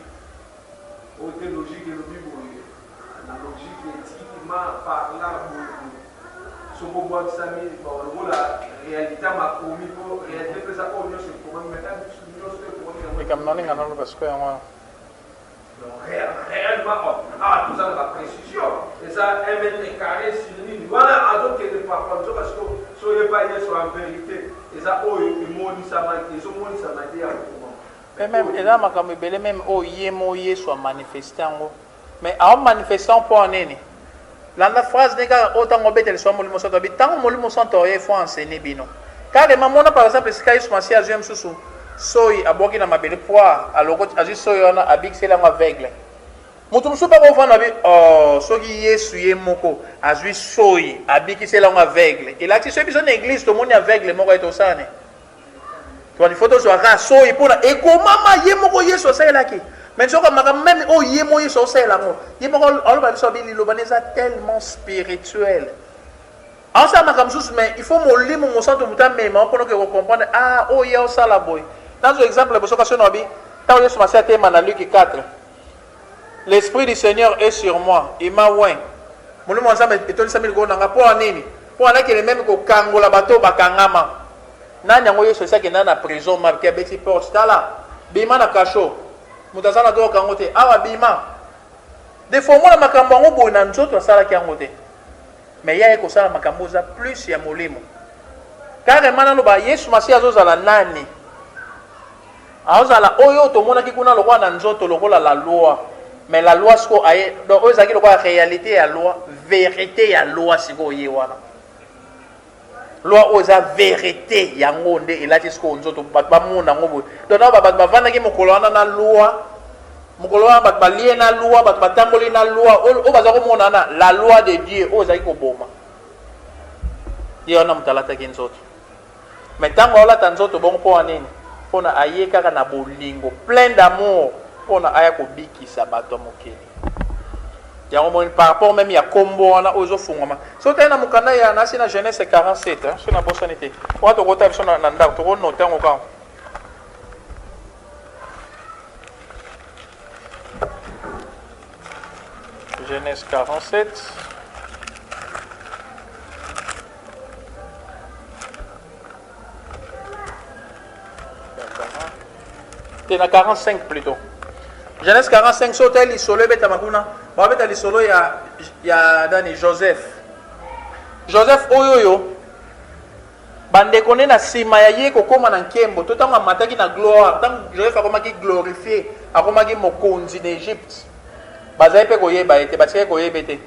Autre logique et le Bible. La logique est typiquement par là. Ce qu'on voit de Samy, la réalité m'a commis pour réalité que ça pour nous, c'est pour moi, mais quand nous sommes pour nous. Mais comme nous, nous parce que réellement, tout ça, la précision. Et ça, 1 mètre carré sur l'île. Voilà, à d'autres qui ne parlent pas parce que soyez pas hier sur la vérité. Et ça, oh, ils m'ont dit ça m'a été, ils m'ont dit ça m'a été à mais même, et là, même, oh, yé, soit manifestant. Mais en manifestant pour un aîné. La phrase n'est qu'à autant qu'on bête, elle soit molimo santo. Tant molimo santo, il faut enseigner bino. Carrément, moi, par exemple, ce qu'il y a eu sur ma sous soy à boire dans ma belle poire, alors que as soy on a habité c'est la aveugle. Mutum super on a vu oh so qui est suyé moko as vu soy habité c'est la aveugle. Et là tu sais besoin d'église tout le monde est aveugle moko est au sane. Tu vois les photos sur la soy pour et comment ma yé moko yé sur ça là qui. Mais je comme même oh yé moko yé sur ça là mo. Yé moko on va sur bien l'obanesa tellement spirituel. En ça ma comme mais il faut mollir mon centre mutam mais pour que vous comprendre ah oh yé ça la boy. Dans un exemple, Luc 4, l'Esprit du Seigneur est sur moi. Il m'a oint. Mon nom est Tony Samuel Gonanga pour un nini. Pour un qui est même qu'au Kango la bateau Bakangama. Nanyango est ça qui est dans la prison, ma qui a bêti porte. Là, Bima na Kacho. Moutazana doit kangote. Ah, Bima. Des fois, moi, la Makambo, on a un autre sala qui a ngote. Mais il y a que ça, la Makambo, plus il y a molimo. Carrément, nous ba Yesu Masia Zozala nani. Azala oyo to mona ki kuna lokwa na nzoto lokola la loi mais la loi siko aye donc oyo zaki lokwa réalité ya loi vérité ya loi siko ye wana loi aux vérité yango nde elati siko nzoto bato bamona ngo boye donc na bato bavandaki mokolo wana na loi mokolo wana bato balie na loi bato batamboli na loi oyo baza komona na la loi de Dieu oyo ezalaki koboma ye wana moto alataki nzoto mais ntango aolata nzoto bongo mpo wa nini mpona aye kaka na bolingo plein d'amour mpona aya kobikisa bato ya mokili yango moni par rapport même ya kombo wana oyo ezofungwama so otali na mokanda ya nasi na Genèse 47 so na bosani te oka tokota biso na ndako tokonota yango kaka Genèse 47 c'est na 45 plutôt Genèse 45 so otali lisolo ebetama kuna babeta lisolo ya dani Joseph oyo bandeko nde na nsima ya ye kokóma na nkembo to ntango amataki na gloire ntango Joseph akomaki glorifie akomaki mokonzi na Egypte bazali mpe koyeba ete batikaki koyeba ete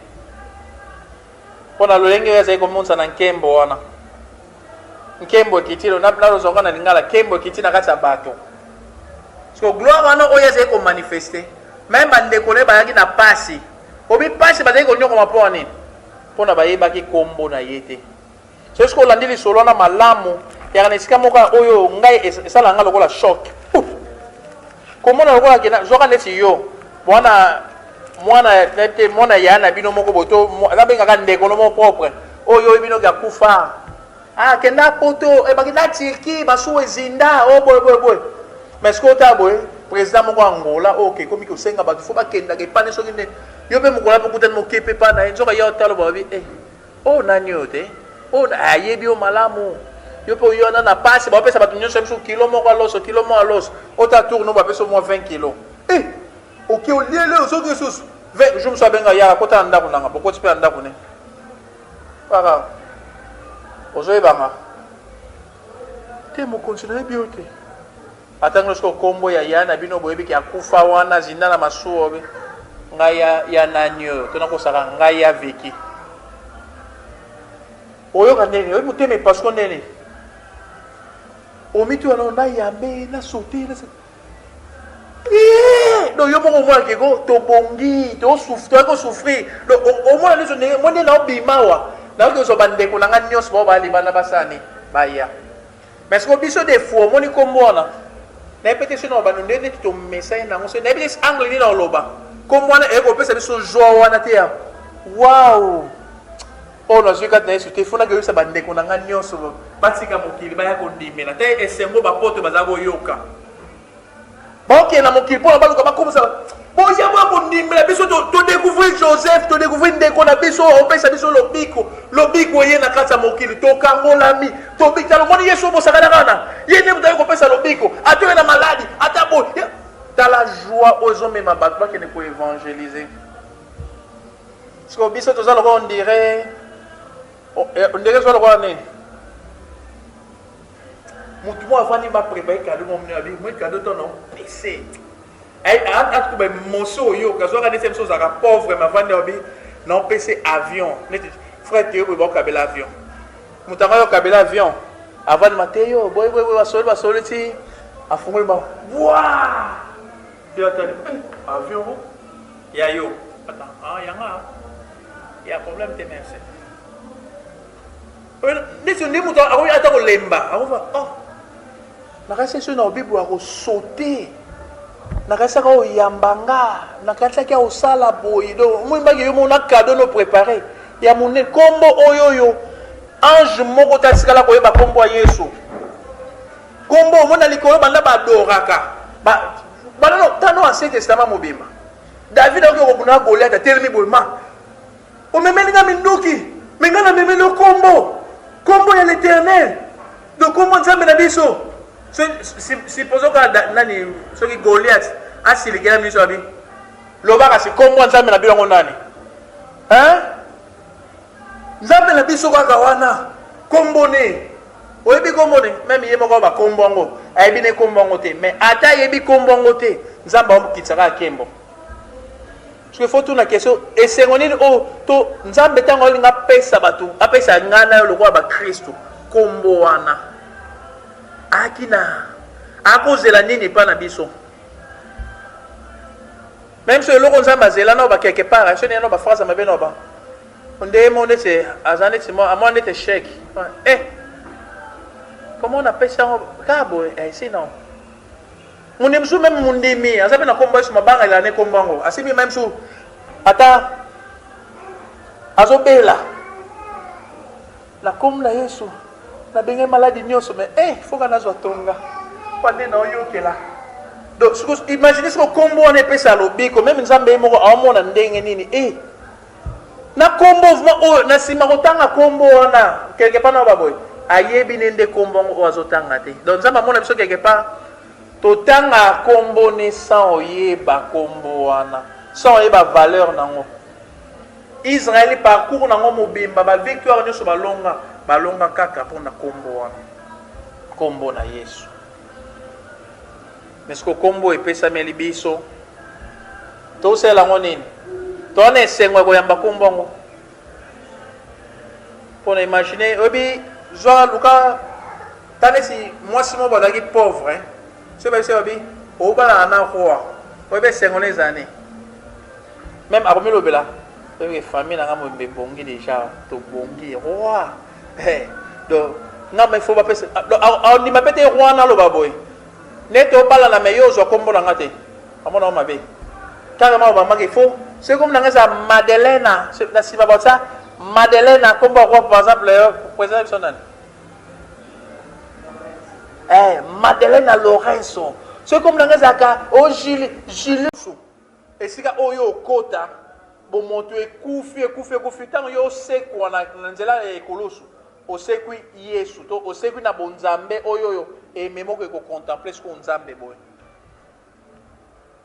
mpo na lolenge oyo azali komonisa na nkembo wana nkembo ekiti nalozwaka na lingala nkembo ekiti na kati ya bato so gloire wana oyo azali komanifeste même bandeko ne bayaki na pasi obi pasi bazali konyokoma mpo wa nini mpona bayebaki kombo na ye te so soki olandi lisolo wana malamu yaka na esika moko oyo ngai esala nga lokola shock komona lokola kena zwaka neti yo mwana ya na bino moko boto azabengaka ndeko no mo propre oyo bino ga kufa kenda poto ebaki na Turquie basu ezinda boy mais ko ta boy président moko Angola OK komi ko senga bato fo bakenda ke pane soki ne yo pe mokola pe kutana mokepe pa na nzoka ya otalo babi nani ote ayebi o malamu yo pe yo na passe ba pesa bato nyonso biso kilo moko alos ota tourno ba pesa mo 20 kilo OK o liele o soki sus je me sabenga ya kota ndako nanga boko tipe ndako ne para ozoe banga te mo continuer biote atango sko kombo ya yana bino boyebi ki akufa wana zinda na masuo be ngai ya nanyo tona ko saka ngai ya veki oyo kanene oyo muteme parce qu'on est omitu wana na yambe na sauter na do yo moko mwa keko to bongi to souffrir do au moins les on mo na obimawa na ko so bandeko na nga nyos bo bali bana basani baya mais ko biso des fois moni kombona na epete sino ba ndene to message na ngoso na epete angle ni na loba kombona eko pesa biso joie wana te ya wow na zuka na yesu te funa ke sa bandeko na nga nyos batika mokili baya ko ndimela te esengo ba poto bazabo yoka ok na mokili pona baluka bakomisa boya bwa ndimela biso to découvrir Joseph to découvrir ndeko na biso opesa biso lobiko ye na kata mokili to kangolami to bitalo moni yesu bo sakana kana ye ne mutayo kopesa lobiko atoye na maladi atabo dans la joie aux hommes ma batba qui ne peut évangéliser parce que biso to za loko on dirait so loko nini mutu mo avani ba préparer cadeau mo mnabi mo cadeau to non PC ko ba moso yo kazo ka deuxième chose à pauvre ma vandi obi non PC avion neti frère Théo bo kabela avion mutanga yo kabela avion avant Mateo boy basoli ti afungoli ba wa yo tani avion ya yo attends yanga ya problème te merci neti ndi muto akoyi ata ko lemba akofa nakasi so na obibu ako sauter nakasi ka oyambanga nakasi ka osala boyi do moyimbaki yo mona cadeau no préparé ya mone kombo oyoyo ange moko tasikala koyeba kombo ya Yesu kombo omona likolo banda badoraka banano tano ancien testament mobimba David akoki kobuna Goliath atelemi boyema omemelinga minduki mengana memelo kombo ya l'Éternel do kombo nzambe na biso supposons que nani soki Goliath asilikela miso abi lobaka si kombo nzambe na bilongo nani nzambe na biso kaka wana kombo ne oyebi kombo ne même ye moko ba kombo ngo ayebi ne kombo ngo te mais ata yebi kombo ngo te nzambe omukitsaka kembo parce que faut tout na question esengo nini to nzambe tango linga pesa batu apesa ngana yo lokola ba Kristo kombo wana akina akozela nini pa na biso même si eloko nzambe azela na ba quelque part so neno ba phrase mabe no ba onde mo nete azane ti mo amo nete chèque comment on appelle ça kabo ici non mon emsu même mon demi azabe na kombo so mabanga la ne kombango asibi même so ata azobela la kom na Yesu na benge maladi nyonso mais faut kana zo tonga pande na oyokela donc imaginez ce que kombo on epesa ça lobiko même nzambe moko awamona ndenge nini na kombo vraiment na sima kotanga kombo wana quelque part na baboy ayebi nende kombo ngo azotanga te donc nzambe amona biso quelque part totanga kombo ne sans oyeba kombo wana sans oyeba valeur nango Israël parcours nango mobimba ba victoire nyonso balonga kaka pona kombo wana kombo na Yesu mais ce que kombo epesa meli biso to sela ngonini to na esengwa koyamba kombo ngo pona imaginer obi zo luka tanesi mwasi mo balaki pauvre c'est pas ça obi o bala na roi obi sengo les années même akomi lobela obi famille na ngamo mbebongi déjà to bongi roi donc na mais faut pas pesa on dit mapete roi na lo baboy neto bala na meyo zo kombo na ngate amona mabe carrément ba maki faut c'est comme dans ça Madeleine na siba botsa Madeleine kombo roi par exemple président son nan Madeleine Lorenzo c'est comme dans ça ka o Gilles et sika oyo kota bo moto ekufi tango yo sekwa na nzela ekolosu osekwi Yesu to osekwi na bonzambe oyo ememoko ko contempler ce qu'on nzambe boy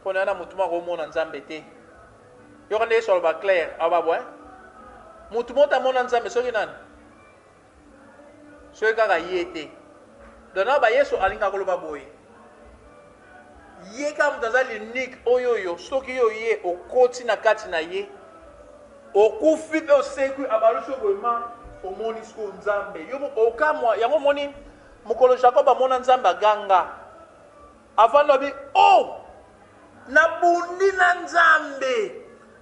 pona na mutuma ko mona nzambe te yo kande so ba clair aba boy mutuma ta mona nzambe soki nani soki kaka yete dona ba Yesu alinga koloba boy ye ka mutaza l'unique oyo soki yo ye okoti na kati na ye okufi pe osekwi abaluso vraiment omoni sko nzambe yo okamwa yango moni mukolo Jacob amona nzambe aganga avant lobi nabundi na nzambe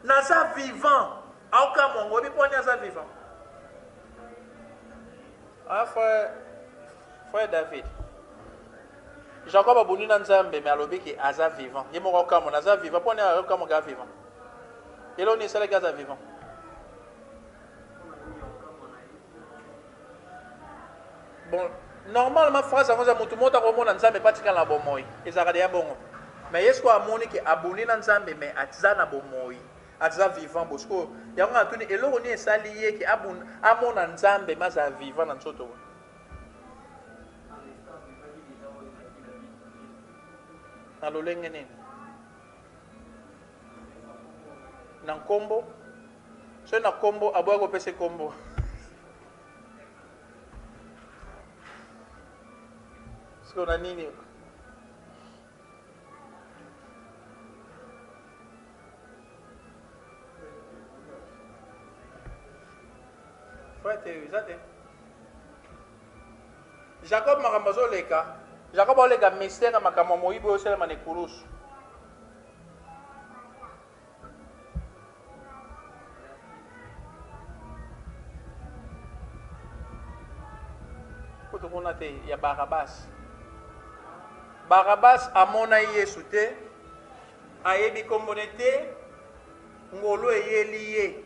naza vivant aokamwa ngobi poni aza vivant frère David Jacob abundi na nzambe mais alobi ki aza vivant ye moko aokamwa naza vivant poni aokamwa ga vivant elo ni sala gaza vivant bon normalement phrase ngo za mutu mota ko mona nzambe patika na bomoi ezaka de bongo mais est-ce que amoni ki aboni na nzambe mais atiza na bomoi atiza vivant bosko yango atuni eloko ni esali ye ki amona nzambe maza vivant na nsoto na lolenge nini na nkombo so na kombo aboya ko pese kombo siko na nini frère uzate Jacob makambazo leka Jacob oleka mystère makambo moyibo oselema ne kulusu kutokona te ya Barabas amona Yesu te ayebi kombone te ngolo eyeli ye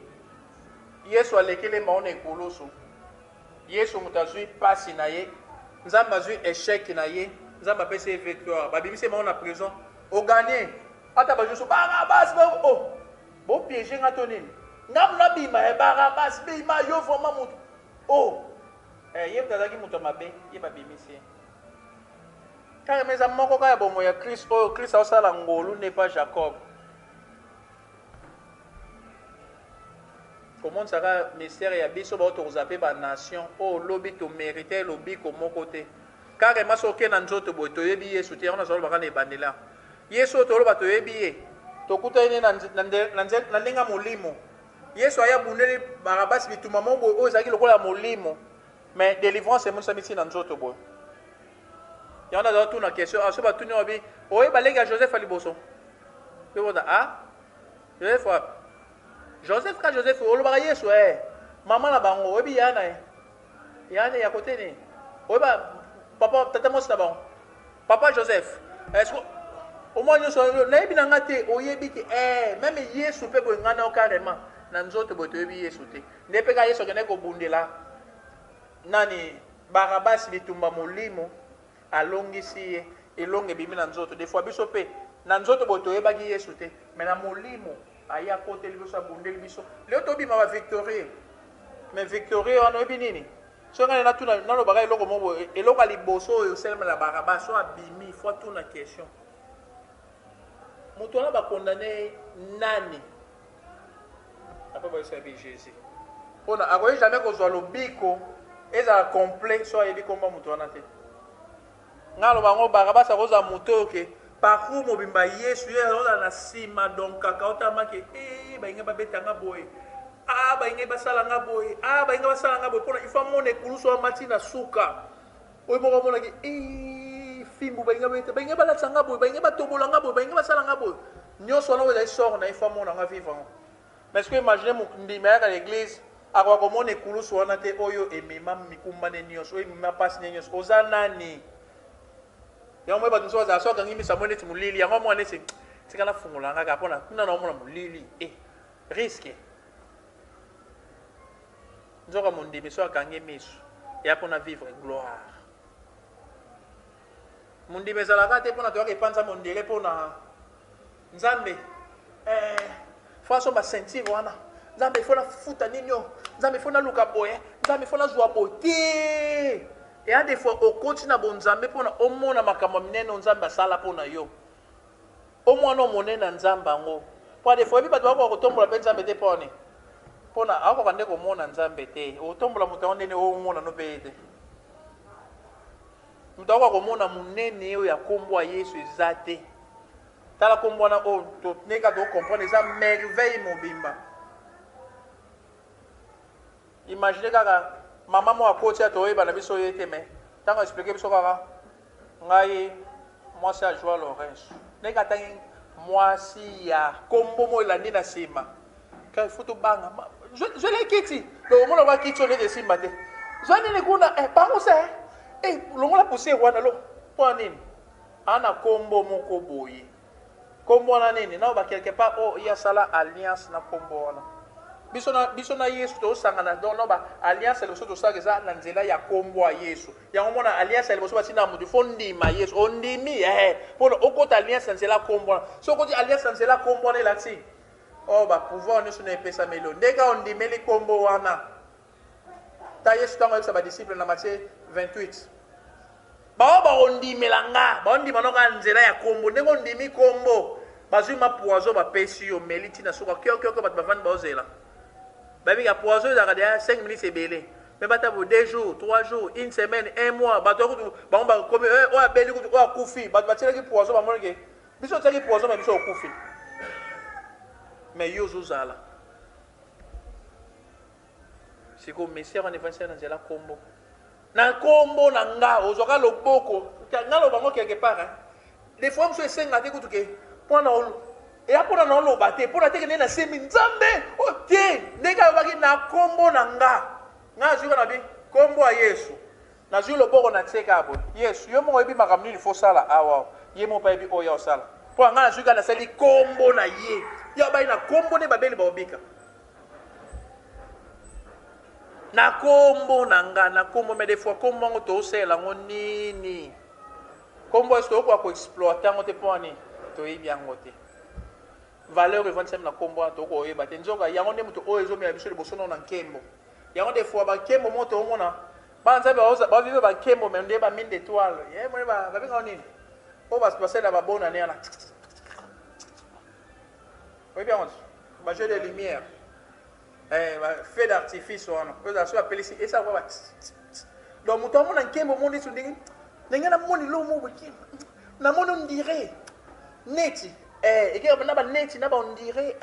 Yesu alekele maona ekoloso Yesu mutazui pasi na ye nzamba azui échec na ye nzamba apesi victoire babimise maona prison o gagné ata bajoso Barabas bo piéger nga to nini ngam na bima Barabas bima yo vraiment mutu ye mutazaki mutu mabe ye babimise car mes amis ko ya bomo ya Christ Christ osala ngolu n'est pas Jacob comment ça va mystère ya biso ba autorisé ba nation lobi to mériter lobi comme côté car ma soke na nzoto boy to yebi Yesu te ona solo bakana ebandela Yesu to lo ba to yebi to kutane na ndenga molimo Yesu aya buneli Barabas bituma mongo o ezaki lokola molimo mais délivrance c'est mon samiti dans nzoto boy. Il y en a d'autres une question. Ah, ce pas tout nous oui, balega Joseph Aliboso. Tu vois ah Joseph Joseph ka Joseph o lo ba Yesu maman la bango oui yana yana ya côté ni. Oui ba papa tata mo na bango. Papa Joseph est-ce que au moins nous sommes na bi na ngate oyebi ti même Yesu pe bo ngana carrément na nzoto bo to yebi Yesu te. Ne pe ka Yesu kene ko bundela nani Barabas bitumba molimo alongisi ye elonge bimi na nzoto des fois biso pe na nzoto boto yebaki Yesu te mais na molimo aya kote biso abundeli biso leo to bima ba victorie mais victorie on oyebi nini so ngana na tuna na lo baga eloko mo eloko liboso oyo selma la Barabas so abimi faut tuna question mutu na ba condamné nani après ba sabi Jésus pona akoye jamais kozwa lobiko eza complet so ayebi komba mutu wana te ngalo bango Barabas akoza muto ke parcours mobimba Yesu ye oza na sima donc kaka otamaki bainga babetanga boye bainga basala nga boye bainga basala nga boye pona ifa mone kuluso mati na suka oyo moko mona ke fimbu bainga beta bainga balatsa nga boye bainga batobola nga boye bainga basala nga boye nyonso na oza sort na ifa mona nga vivre mais que imaginez mo ndima ya l'église akwa komone kuluso wana te oyo emema mikumbane nyonso oyo emema pasi nyonso oza nani yango ba tunso za soka ngimi samone ti mulili yango mwana se tikala fungula nga kapona kuna na mona mulili risque nzoka mondimi so akange miso ya pona vivre gloire mondimi zalaka te pona to ke panza mondele pona nzambe faso ba sentir wana nzambe fona futa ninyo nzambe fona luka boye nzambe fona zwa bote et à des fois au continent bon nzambe pona omona makambo minene nzambe asala pona yo omwana monene nzamba ngo kwa des fois bi bato bako kotombola pe nzambe te pona ako kande ko mona nzambe te otombola mutu onene o mona no pe te mutu ako ko mona munene yo ya kombo ya Yesu ezate tala kombo na o to neka to comprendre ça merveille mobimba imaginez kaka maman mo akoti atoyeba na biso yete mais tango expliquer biso kaka ngai moi c'est Joao Lorenzo neka tangi moi si ya kombo mo elandi na sima ka futu banga je l'ai kiti le mo na kiti on est de sima te zani ne kuna bango c'est longo la pousser wana lo po nini ana kombo moko boye kombo na nini na ba quelque part il y a sala alliance na kombo wana biso na Yesu to sangana donc no ba alliance le so sa keza na nzela ya kombo a Yesu yango mona alliance le so ba sina mutu fondi ma Yesu ondimi pour okota alliance nzela kombo so koti alliance nzela kombo na lati ba pouvoir ne so na pesa melo ndeka ondimeli kombo wana ta Yesu tango avec sa disciple na Matthieu 28 ba ondimelanga ba ondima no ka nzela ya kombo ndeko ondimi kombo bazuma poison ba pesi yo meliti na soka kyokyo bat bavandi bazela babi ya poison za kada 5 minutes c'est belé mais bata pour 2 jours 3 jours une semaine 1 mois bato ko ba ba comme o abeli ko akufi bat batela ki poison ba monke biso tsaki poison ba biso okufi mais yo zozala siko messieurs on est dans la combo na kombo na nga ozoka loboko nga lo bango quelque part des fois monsieur senga te kutuke pona et après on a le batté pour la tête na semi nzambe ok ndeka baki na kombo na nga zuka na bi kombo a Yesu na zu lo boko na tseka abo Yesu yo mo ebi makamni il faut sala awa ye mo pa ebi o ya sala pour nga zuka na sali kombo na ye ya ba na kombo ne babeli ba obika na kombo na nga na kombo mais des fois kombo ngo to sela ngo nini kombo est-ce ko exploiter ngo te poni to yi bien ngote valeur evangile na kombo to ko yeba te nzoka yango nde mutu o ezo mi biso liboso na nkembo yango des fois ba kembo moto omona ba nzabe ba vive ba kembo mais nde ba mine d'étoile ye mo ba binga nini o ba se passer la ba bonne année là oui bien ba jeu de lumière ba feu d'artifice wana o za so appeler ici et ça va donc mutu omona nkembo monde su ndingi ngena moni lo mo biki na mono ndire neti et que na ba neti na ba ndire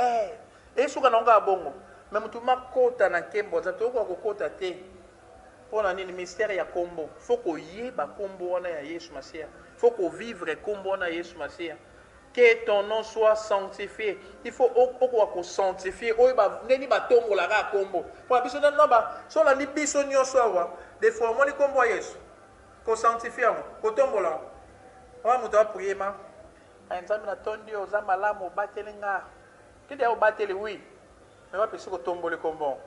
et suka na nga bongo mais mutu makota na nkembo za to ko kota te pour le mystère ya kombo faut ko yeba kombo wana ya Yesu Masia faut ko vivre kombo wana Yesu Masia que ton nom soit sanctifié il faut ko sanctifier oyo ba neni ba tombo la ka kombo pour biso non ba so la ni biso nyonso awa des fois moni kombo Yesu ko sanctifier ko tombo la on muto a prier ma nzambe na tondi oza malamu obateli nga kide obateli oui mais va pesi ko tombo le kombo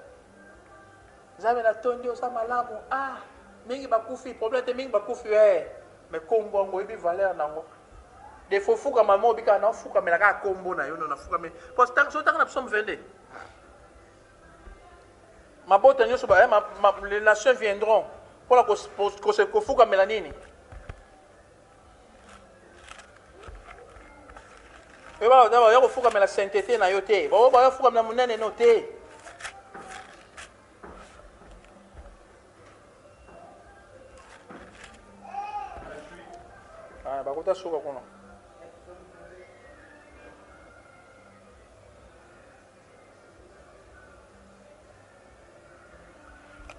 nzambe na tondi oza malamu mingi bakufi problème te mingi bakufi mais kombo ngo ebi valeur nango des fois fuka mama bika na fuka mais la ka kombo na yo na fuka mais parce que so tanga na psom vende ma bota nyoso ba les nations viendront pour la ko fuka melanini et ba da ya ko fuka mela sainteté na yo te ba ya fuka na munene no te bakuta suka kuno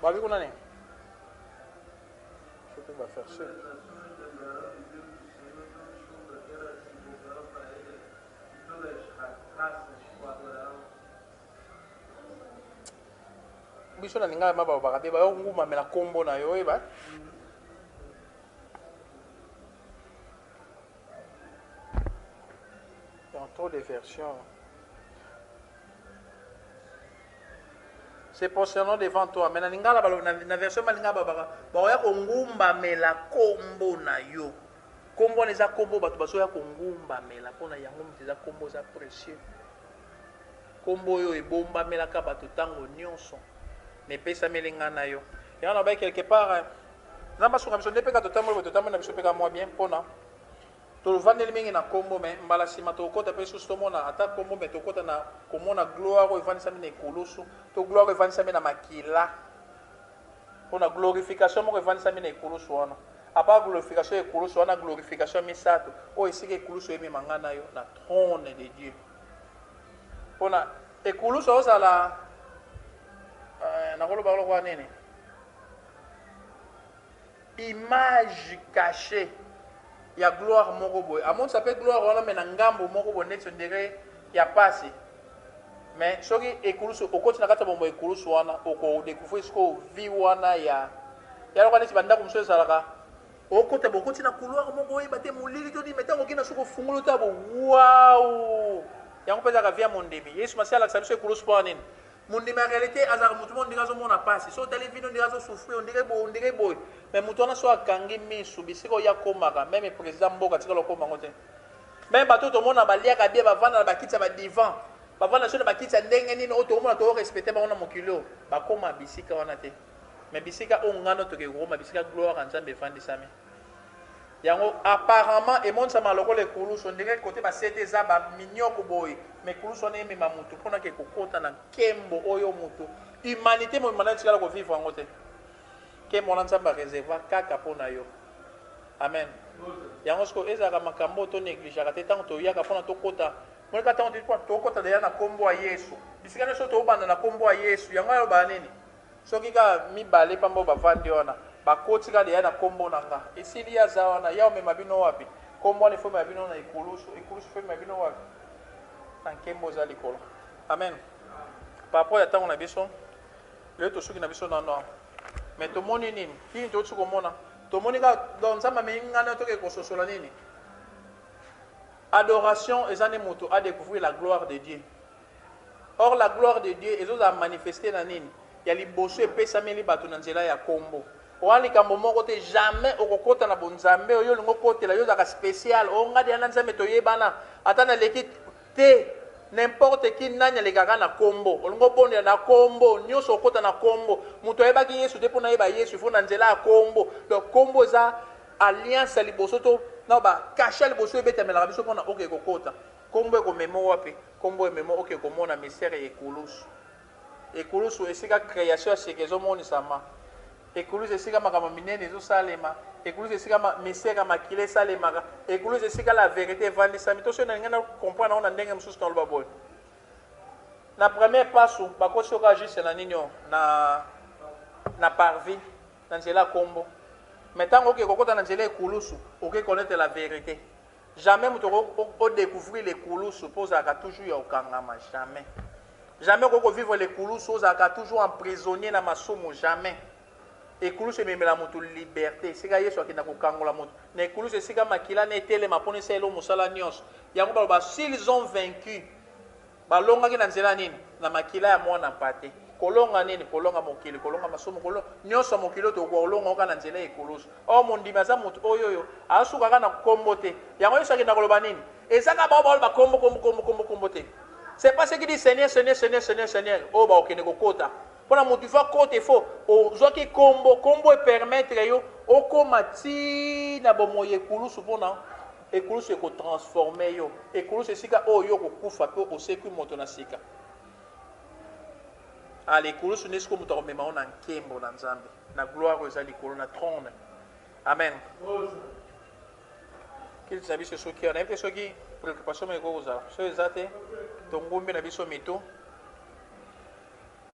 babi kuna ne je peux pas faire ça biso na ninga maba bakabe ba nguma mela kombo na yo eba trop de versions. C'est positionnant devant toi. Mais na version malinga baba ya kongumba mela kombo na yo. Kombo neza kombo bato baso ya kongumba mela pona yango mtiza kombo za précieux. Kombo yo ebomba mela ka bato tango nyonso. Mais pesa melinga na yo. Et on a ba quelque part namba sunga biso ndepeka totambo na biso peka moi bien pona toluvandeli mingi na kombo me mbala nsima tokota mpe susu tomona ata kombo me tokota na komona gloire oyo evandisami na ekulusu to gloire oyo evandisami na makila mpona glorification moko evandisami na ekulusu wana apa glorification ya ekulusu wana glorification misato oyo esika ekulusu ememanga na yo na trône de Dieu mpona ekulusu ozala nakoloba lokwa nini image cachée il y a gloire moko boy amon ça peut gloire wana mais na ngambo moko boy net ndere ya pasi mais soki ekulusu okoti na kata bombo ekulusu wana oko découvrir ce ko vi wana ya lokwa neti banda ko mso salaka okota bokoti na couloir moko e bate molili to di metango kina soko fungulo ta bo waouh yango peza ka via mondemi Yesu masiala ka biso ekulusu pa nini mondemi en réalité azar mutu monde ngazo mona pasi so tali vino ngazo souffrir on dirait boy mais mutona so akangi misu bisiko ya komaka même président mboka tika lokoma ngote même bato to mona baliaka bien bavanda na bakitsa ba divan bavanda so na bakitsa ndenge nini oto mona to respecter ba ona mokilo bakoma bisika wana te mais bisika ongano to ke roma bisika gloire en Nzambe fandisami yango apparemment et monde ça maloko le kuluso ndenge côté ba cete za ba minyoko boy mais kuluso na emi mamutu pona ke kokota na kembo oyo mutu humanité mo manati kala ko vivre ngote ke mona Nzambe réserva kaka pona yo amen yango sko ezaka makambo to négligera te tant to yaka pona to kota mo ka tant to kota de na kombo ya Yesu bisika na so to banda na kombo ya Yesu yango yo ba nini soki ka mibale pambo bavandi wana bakoti ka de na kombo nanga esili ya za wana ya omema bino wapi kombo ni fo mabino na ikulusu fo mabino wapi na nkembo za likolo amen par rapport ya tango na biso le to soki na biso na no mais to moni nini kini to tsuko mona to moni ka dans Nzambe mengana to ke kososola nini adoration ezane moto a découvrir la gloire de Dieu or la gloire de Dieu ezo za manifester na nini ya liboso epesameli bato na nzela ya kombo wali kambo moko te jamais okokota na bonzambe oyo lingo kotela yo zaka spécial onga dia na Nzambe to yebana ata na leki te n'importe qui nanya lekaka na kombo olingo bonde na kombo nyoso okota na kombo muto ayebaki Yesu te pona yeba Yesu fo na nzela ya kombo donc kombo za alliance liboso to na ba cacher liboso ebetamela biso pona oke kokota kombo ko memo wapi kombo memo oke komona mystère ekulusu ekulusu esika création ya sekezo moni sama ekulusu esika makama minene zo salema ekulusu esika mystère makile salema ekulusu esika la vérité vandisami to so na ngana comprendre na ndenge mususu na loba boy na première passe bakosi oka juste na ninyo na parvis na nzela kombo. Mais tant que kokota na nzela ekulusu, ok connaître la vérité. Jamais moto o découvrir les kulusu pose à toujours ya okangama, jamais. Jamais qu'on vivre les kulusu ozaka toujours emprisonné na masomo, jamais. Ekulusu memela moto liberté, sika yesu akina kokangola moto. Na ekulusu sika makila na etele mapone selo musala nyos. Yango baloba s'ils ont vaincu, balonga ki na nzela nini na makila ya mwana mpate. Kolonga nini, kolonga mokili, kolonga masomo, kolonga nyonso mokili to kolonga oka na nzela ekulusu. O mondima za moto oyoyo asuka kana kombo te. Yango yesu akina koloba nini? Ezaka ba kombo te. C'est pas ce qui dit Seigneur, Seigneur, Seigneur, Seigneur, Seigneur. Oh, bah, ok, ne kota. Pour la motiver, côté faux. Oh, zoki combo et permettre yo, o komati na bomoye kulu supona. Et kulu se ko transformer yo. Et kulu se sika oh yo ko kufa pe o seku moto na sika. Allez, kulu se nesko moto mema on en kembo na nzambe. Na gloire aux alikolo na trône. Amen. Qu'il s'habille ce qui on a fait ce qui préoccupation mais ko uzala. So ezate tongombe na biso mito.